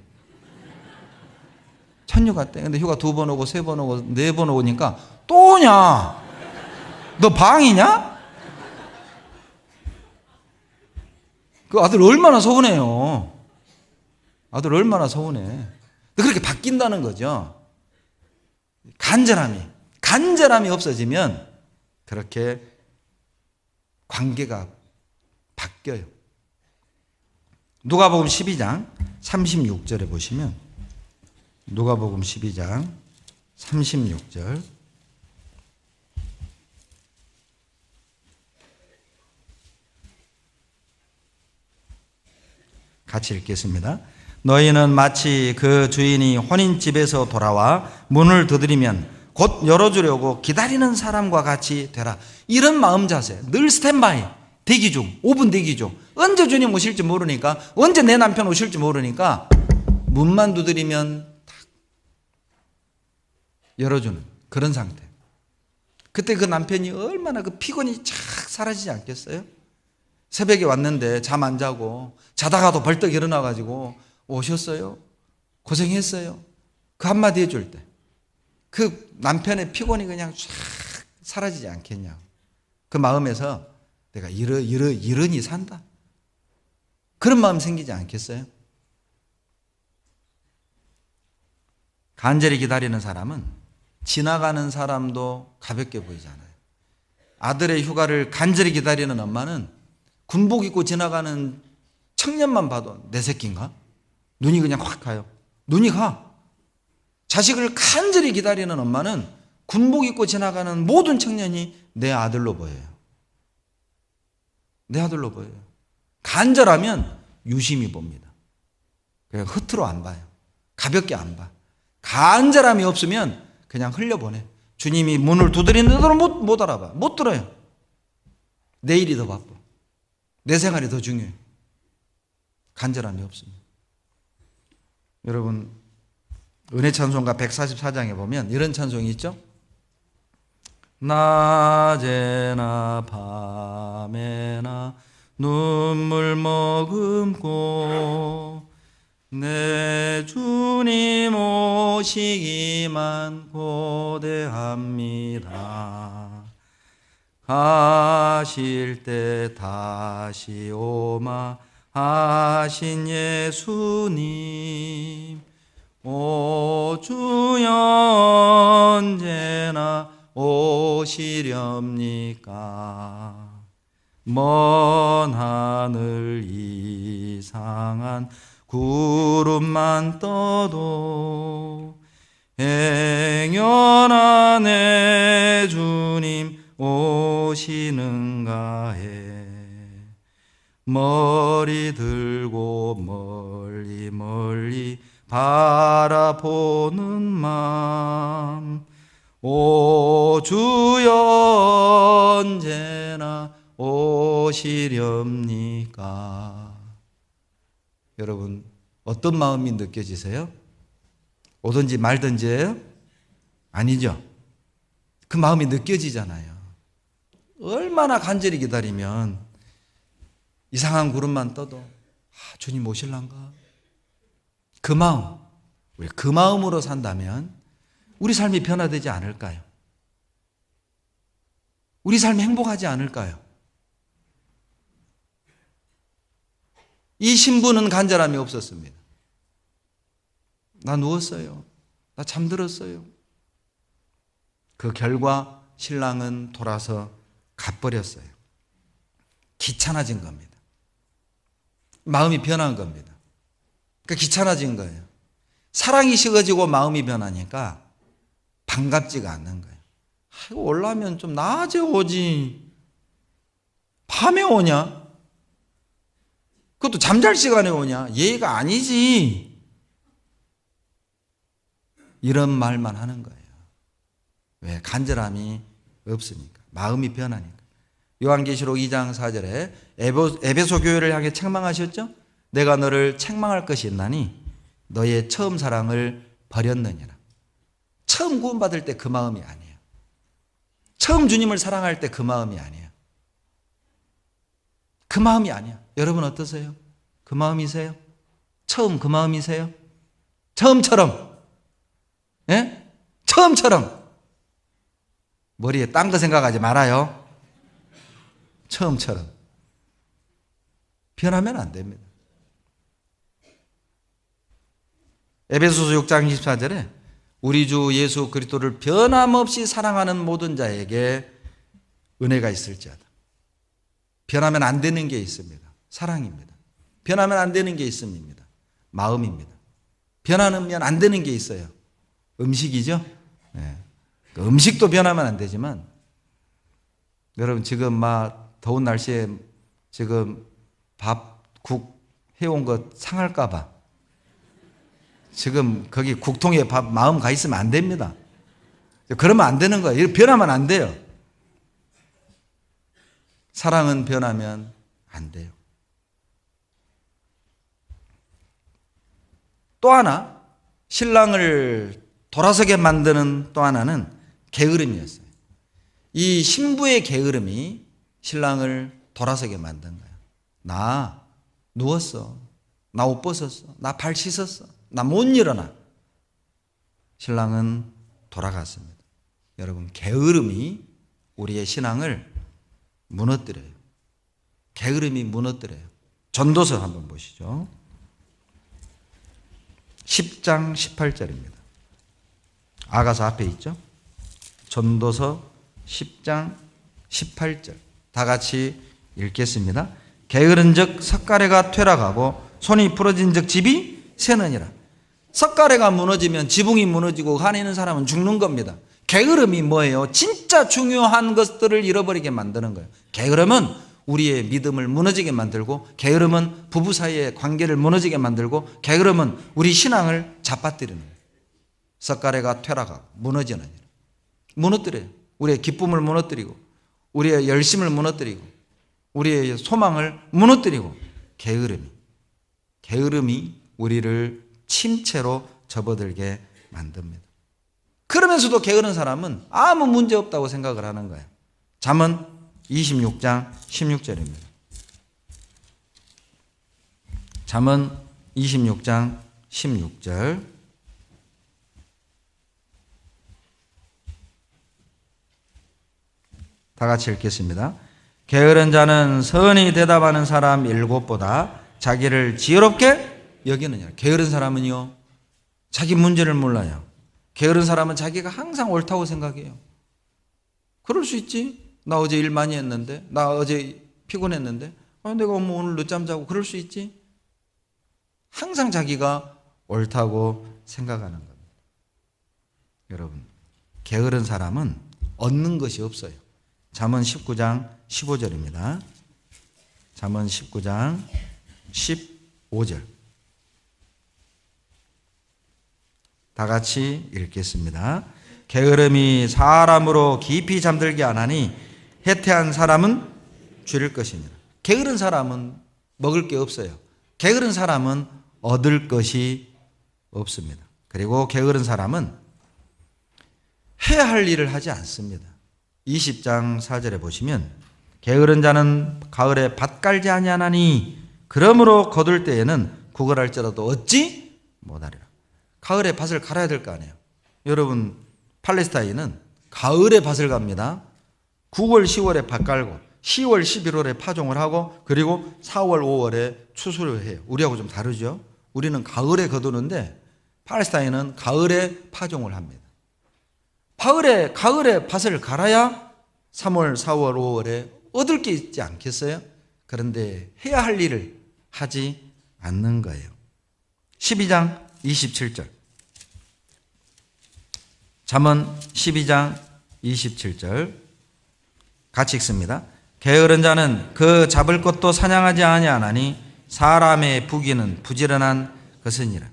첫휴가 때. 근데 휴가 2번 오고, 3번 오고, 4번 오니까 또 오냐? 너 방이냐? 그 아들 얼마나 서운해요. 아들 얼마나 서운해. 그렇게 바뀐다는 거죠. 간절함이 없어지면 그렇게 관계가 바뀌어요. 누가복음 12장 36절에 보시면, 누가복음 12장 36절 같이 읽겠습니다. 너희는 마치 그 주인이 혼인집에서 돌아와 문을 두드리면 곧 열어주려고 기다리는 사람과 같이 되라. 이런 마음 자세, 늘 스탠바이, 대기 중, 5분 대기 중. 언제 주님 오실지 모르니까, 언제 내 남편 오실지 모르니까 문만 두드리면 딱 열어주는 그런 상태. 그때 그 남편이 얼마나 그 피곤이 착 사라지지 않겠어요? 새벽에 왔는데 잠 안 자고 자다가도 벌떡 일어나가지고 오셨어요? 고생했어요? 그 한마디 해줄 때 그 남편의 피곤이 그냥 쫙 사라지지 않겠냐. 그 마음에서 내가 이러니 산다. 그런 마음 생기지 않겠어요? 간절히 기다리는 사람은 지나가는 사람도 가볍게 보이잖아요. 아들의 휴가를 간절히 기다리는 엄마는 군복 입고 지나가는 청년만 봐도 내 새끼인가? 눈이 그냥 확 가요. 눈이 가. 자식을 간절히 기다리는 엄마는 군복 입고 지나가는 모든 청년이 내 아들로 보여요. 내 아들로 보여요. 간절하면 유심히 봅니다. 그냥 흐트러 안 봐요. 가볍게 안 봐. 간절함이 없으면 그냥 흘려보내. 주님이 문을 두드리는데도 못 알아봐. 못 들어요. 내 일이 더 바빠. 내 생활이 더 중요해. 간절함이 없습니다. 여러분, 은혜 찬송가 144장에 보면 이런 찬송이 있죠? 낮에나 밤에나 눈물 머금고 내 주님 오시기만 고대합니다. 가실 때 다시 오마 하신 예수님, 오 주여 언제나 오시렵니까? 먼 하늘 이상한 구름만 떠도 행여나 내 주님 오시는가 해. 머리 들고 멀리 멀리 바라보는 맘, 오 주여 언제나 오시렵니까? 여러분, 어떤 마음이 느껴지세요? 오든지 말든지예요? 아니죠. 그 마음이 느껴지잖아요. 얼마나 간절히 기다리면 이상한 구름만 떠도 주님 오실란가? 그 마음, 우리 그 마음으로 산다면 우리 삶이 변화되지 않을까요? 우리 삶이 행복하지 않을까요? 이 신부는 간절함이 없었습니다. 나 누웠어요. 나 잠들었어요. 그 결과 신랑은 돌아서 가버렸어요. 귀찮아진 겁니다. 마음이 변한 겁니다. 그러니까 귀찮아진 거예요. 사랑이 식어지고 마음이 변하니까 반갑지가 않는 거예요. 아이고, 올라면 좀 낮에 오지. 밤에 오냐? 그것도 잠잘 시간에 오냐? 예의가 아니지. 이런 말만 하는 거예요. 왜? 간절함이 없으니까. 마음이 변하니까. 요한계시록 2장 4절에 에베소 교회를 향해 책망하셨죠? 내가 너를 책망할 것이 있나니 너의 처음 사랑을 버렸느니라. 처음 구원받을 때 그 마음이 아니에요. 처음 주님을 사랑할 때 그 마음이 아니에요. 그 마음이 아니야. 여러분 어떠세요? 그 마음이세요? 처음 그 마음이세요? 처음처럼. 예? 처음처럼. 머리에 딴 거 생각하지 말아요. 처음처럼. 변하면 안 됩니다. 에베소서 6장 24절에 우리 주 예수 그리스도를 변함없이 사랑하는 모든 자에게 은혜가 있을지어다. 변하면 안 되는 게 있습니다. 사랑입니다. 변하면 안 되는 게 있습니다. 마음입니다. 변하면 안 되는 게 있어요. 음식이죠. 네. 그 음식도 변하면 안 되지만 여러분 지금 막 더운 날씨에 지금 밥, 국 해온 거 상할까 봐 지금 거기 국통에 밥 마음 가 있으면 안 됩니다. 그러면 안 되는 거예요. 이렇게 변하면 안 돼요. 사랑은 변하면 안 돼요. 또 하나 신랑을 돌아서게 만드는 또 하나는 게으름이었어요. 이 신부의 게으름이 신랑을 돌아서게 만든 거예요. 나 누웠어. 나 옷 벗었어. 나 발 씻었어. 나 못 일어나. 신랑은 돌아갔습니다. 여러분, 게으름이 우리의 신앙을 무너뜨려요. 게으름이 무너뜨려요. 전도서 한번 보시죠. 10장 18절입니다. 아가서 앞에 있죠. 전도서 10장 18절 다 같이 읽겠습니다. 게으른즉 석가래가 퇴락하고 손이 부러진즉 집이 새느니라. 석가래가 무너지면 지붕이 무너지고 안에 있는 사람은 죽는 겁니다. 게으름이 뭐예요? 진짜 중요한 것들을 잃어버리게 만드는 거예요. 게으름은 우리의 믿음을 무너지게 만들고, 게으름은 부부 사이의 관계를 무너지게 만들고, 게으름은 우리 신앙을 잡아뜨리는 거예요. 석가래가 퇴락하고 무너지는 일. 무너뜨려요. 우리의 기쁨을 무너뜨리고, 우리의 열심을 무너뜨리고, 우리의 소망을 무너뜨리고, 게으름이 우리를 침체로 접어들게 만듭니다. 그러면서도 게으른 사람은 아무 문제 없다고 생각을 하는 거예요. 잠언 26장 16절입니다. 잠언 26장 16절 다 같이 읽겠습니다. 게으른 자는 선히 대답하는 사람 7보다 자기를 지혜롭게 여기느냐. 게으른 사람은요, 자기 문제를 몰라요. 게으른 사람은 자기가 항상 옳다고 생각해요. 그럴 수 있지. 나 어제 일 많이 했는데, 나 어제 피곤했는데, 내가 오늘 늦잠 자고 그럴 수 있지. 항상 자기가 옳다고 생각하는 겁니다. 여러분, 게으른 사람은 얻는 것이 없어요. 잠언 19장 15절입니다. 잠언 19장 15절 다 같이 읽겠습니다. 게으름이 사람으로 깊이 잠들게 하나니 해태한 사람은 줄일 것이니라. 게으른 사람은 먹을 게 없어요. 게으른 사람은 얻을 것이 없습니다. 그리고 게으른 사람은 해야 할 일을 하지 않습니다. 20장 4절에 보시면 게으른 자는 가을에 밭 갈지 아니하나니 그러므로 거둘 때에는 구걸할지라도 얻지 못하리라. 가을에 밭을 갈아야 될 거 아니에요. 여러분, 팔레스타인은 가을에 밭을 갑니다. 9월, 10월에 밭 갈고 10월, 11월에 파종을 하고 그리고 4월, 5월에 추수를 해요. 우리하고 좀 다르죠. 우리는 가을에 거두는데 팔레스타인은 가을에 파종을 합니다. 가을에 밭을 갈아야 3월, 4월, 5월에 얻을 게 있지 않겠어요? 그런데 해야 할 일을 하지 않는 거예요. 12장 27절. 잠언 12장 27절 같이 읽습니다. 게으른 자는 그 잡을 것도 사냥하지 아니하나니 사람의 부귀는 부지런한 것이니라.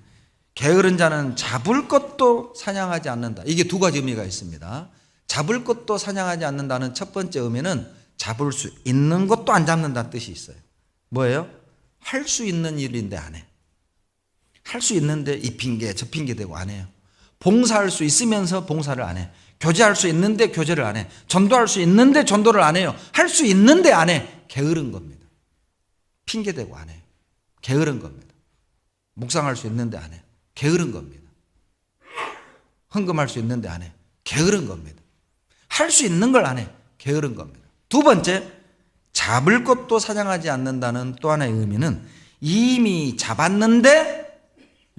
게으른 자는 잡을 것도 사냥하지 않는다. 이게 두 가지 의미가 있습니다. 잡을 것도 사냥하지 않는다는 첫 번째 의미는 잡을 수 있는 것도 안 잡는다는 뜻이 있어요. 뭐예요? 할 수 있는 일인데 안 해. 할 수 있는데 이 핑계 저 핑계 대고 안 해요. 봉사할 수 있으면서 봉사를 안 해. 교제할 수 있는데 교제를 안 해. 전도할 수 있는데 전도를 안 해요. 할 수 있는데 안 해. 게으른 겁니다. 핑계 대고 안 해요. 게으른 겁니다. 묵상할 수 있는데 안 해요. 게으른 겁니다. 헌금할 수 있는데 안 해. 게으른 겁니다. 할 수 있는 걸 안 해. 게으른 겁니다. 두 번째, 잡을 것도 사냥하지 않는다는 또 하나의 의미는 이미 잡았는데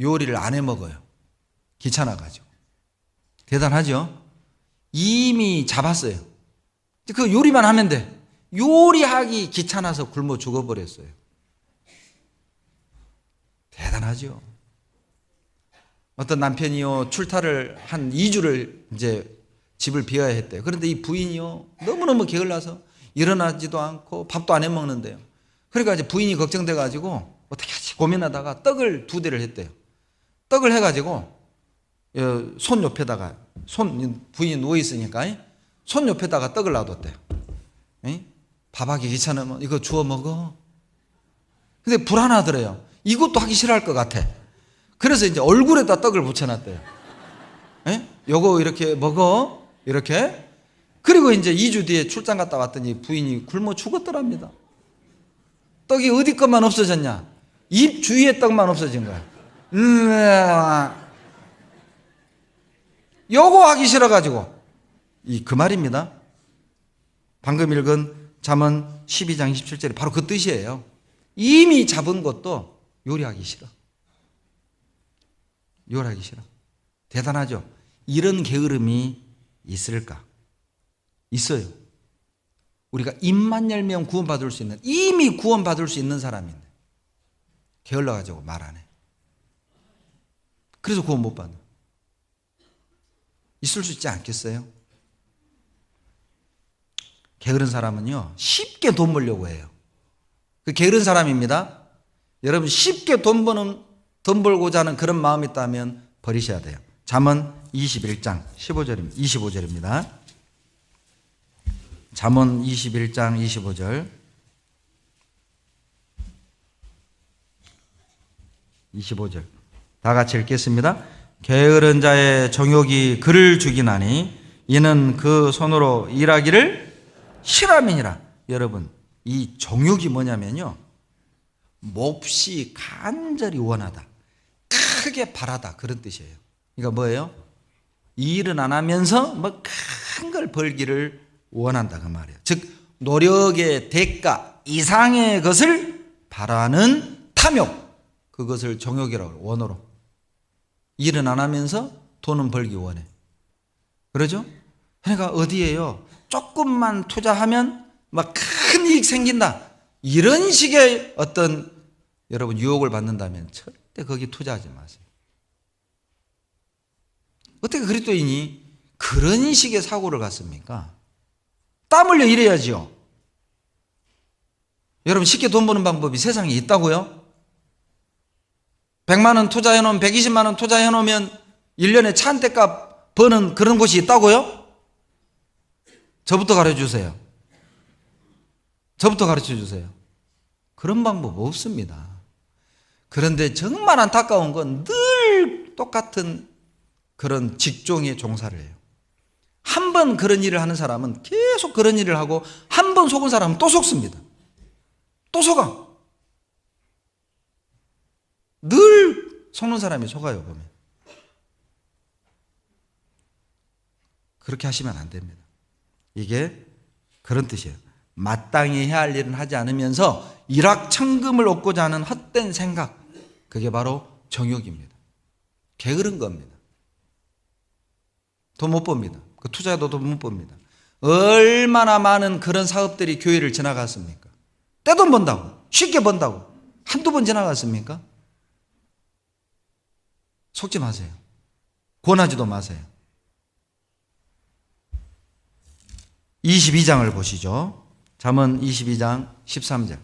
요리를 안 해 먹어요. 귀찮아가지고. 대단하죠? 이미 잡았어요. 그 요리만 하면 돼. 요리하기 귀찮아서 굶어 죽어버렸어요. 대단하죠? 어떤 남편이요, 출타를 한 2주를 이제 집을 비워야 했대요. 그런데 이 부인이요, 너무너무 게을러서 일어나지도 않고 밥도 안 해 먹는데요. 그러니까 이제 부인이 걱정돼가지고 어떻게 하지 고민하다가 떡을 2대를 했대요. 떡을 해가지고 손 옆에다가 부인이 누워있으니까 손 옆에다가 떡을 놔뒀대요. 밥하기 귀찮으면 이거 주워 먹어. 근데 불안하더래요. 이것도 하기 싫어할 것 같아. 그래서 이제 얼굴에다 떡을 붙여놨대요. 요거 이렇게 먹어. 이렇게. 그리고 이제 2주 뒤에 출장 갔다 왔더니 부인이 굶어 죽었더랍니다. 떡이 어디 것만 없어졌냐? 입 주위에 떡만 없어진 거야. 요거 하기 싫어가지고. 그 말입니다. 방금 읽은 잠언 12장 27절이 바로 그 뜻이에요. 이미 잡은 것도 요리하기 싫어. 요리하기 싫어. 대단하죠? 이런 게으름이 있을까? 있어요. 우리가 입만 열면 구원받을 수 있는, 이미 구원받을 수 있는 사람인데 게을러가지고 말 안 해. 그래서 구원 못 받는. 있을 수 있지 않겠어요? 게으른 사람은요, 쉽게 돈 벌려고 해요. 그 게으른 사람입니다. 여러분, 쉽게 돈 벌고자 하는 그런 마음이 있다면 버리셔야 돼요. 잠언 21장 25절입니다. 잠언 21장 25절. 25절. 다 같이 읽겠습니다. 게으른 자의 정욕이 그를 죽이나니 이는 그 손으로 일하기를 싫어함이니라. 여러분, 이 정욕이 뭐냐면요, 몹시 간절히 원하다, 크게 바라다, 그런 뜻이에요. 그러니까 뭐예요? 일은 안 하면서 뭐 큰 걸 벌기를 원한다, 그 말이에요. 즉 노력의 대가 이상의 것을 바라는 탐욕, 그것을 정욕이라고 해요. 원어로. 일은 안 하면서 돈은 벌기 원해. 그러죠? 그러니까 어디에요? 조금만 투자하면 막 큰 이익 생긴다, 이런 식의 어떤 여러분 유혹을 받는다면 절대 거기 투자하지 마세요. 어떻게 그리스도인이 그런 식의 사고를 갖습니까? 땀 흘려 일해야지요. 여러분, 쉽게 돈 버는 방법이 세상에 있다고요? 100만 원 투자해 놓으면, 120만 원 투자해 놓으면 1년에 차 한 대 값 버는 그런 곳이 있다고요? 저부터 가르쳐 주세요. 저부터 가르쳐 주세요. 그런 방법 없습니다. 그런데 정말 안타까운 건 늘 똑같은 그런 직종에 종사를 해요. 한 번 그런 일을 하는 사람은 계속 그런 일을 하고, 한 번 속은 사람은 또 속습니다. 또 속아. 늘 속는 사람이 속아요, 보면. 그렇게 하시면 안 됩니다. 이게 그런 뜻이에요. 마땅히 해야 할 일은 하지 않으면서 일확천금을 얻고자 하는 헛된 생각, 그게 바로 정욕입니다. 게으른 겁니다. 돈 못 법니다. 그 투자도 돈 못 법니다. 얼마나 많은 그런 사업들이 교회를 지나갔습니까? 떼돈 번다고, 쉽게 번다고 한두 번 지나갔습니까? 속지 마세요. 권하지도 마세요. 22장을 보시죠. 잠언 22장 13절.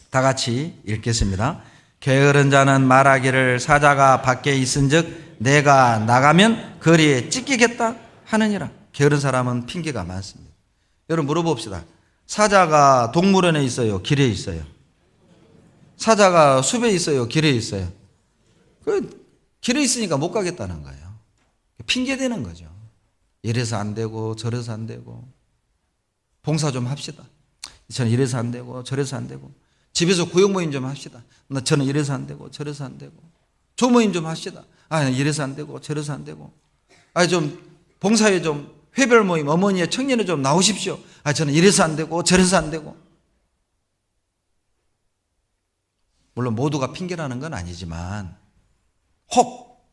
다 같이 읽겠습니다. 게으른 자는 말하기를 사자가 밖에 있은즉 내가 나가면 거리에 찢기겠다 하느니라. 게으른 사람은 핑계가 많습니다. 여러분 물어봅시다. 사자가 동물원에 있어요? 길에 있어요? 사자가 숲에 있어요? 길에 있어요? 길에 있으니까 못 가겠다는 거예요. 핑계 대는 거죠. 이래서 안 되고 저래서 안 되고, 봉사 좀 합시다. 저는 이래서 안 되고 저래서 안 되고, 집에서 구역 모임 좀 합시다. 저는 이래서 안 되고 저래서 안 되고, 조모임 좀 합시다. 이래서 안 되고 저래서 안 되고, 좀 봉사에 좀 회별 모임, 어머니의 청년회 좀 나오십시오. 저는 이래서 안 되고 저래서 안 되고. 물론 모두가 핑계라는 건 아니지만 혹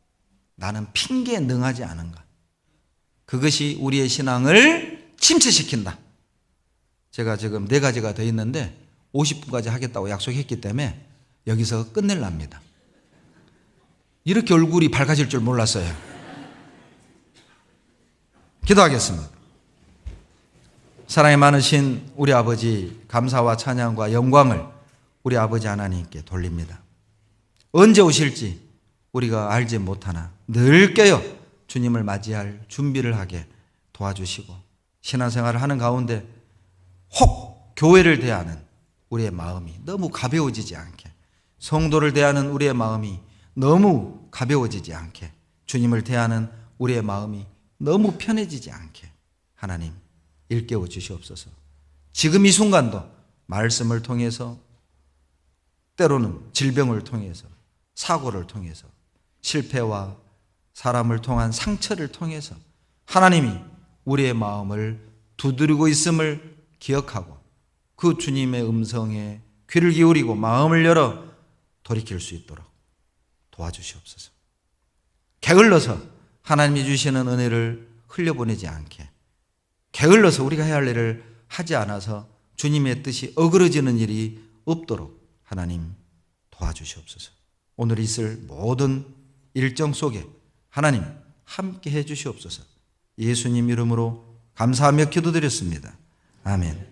나는 핑계에 능하지 않은가, 그것이 우리의 신앙을 침체시킨다. 제가 지금 4가지가 더 있는데 50분까지 하겠다고 약속했기 때문에 여기서 끝낼랍니다. 이렇게 얼굴이 밝아질 줄 몰랐어요. 기도하겠습니다. 사랑이 많으신 우리 아버지, 감사와 찬양과 영광을 우리 아버지 하나님께 돌립니다. 언제 오실지 우리가 알지 못하나 늘 깨어 주님을 맞이할 준비를 하게 도와주시고, 신앙생활을 하는 가운데 혹 교회를 대하는 우리의 마음이 너무 가벼워지지 않게, 성도를 대하는 우리의 마음이 너무 가벼워지지 않게, 주님을 대하는 우리의 마음이 너무 편해지지 않게 하나님 일깨워 주시옵소서. 지금 이 순간도 말씀을 통해서, 때로는 질병을 통해서, 사고를 통해서, 실패와 사람을 통한 상처를 통해서 하나님이 우리의 마음을 두드리고 있음을 기억하고 그 주님의 음성에 귀를 기울이고 마음을 열어 돌이킬 수 있도록 도와주시옵소서. 게을러서 하나님이 주시는 은혜를 흘려보내지 않게, 게을러서 우리가 해야 할 일을 하지 않아서 주님의 뜻이 어그러지는 일이 없도록 하나님 도와주시옵소서. 오늘 있을 모든 일정 속에 하나님 함께 해 주시옵소서. 예수님 이름으로 감사하며 기도드렸습니다. 아멘.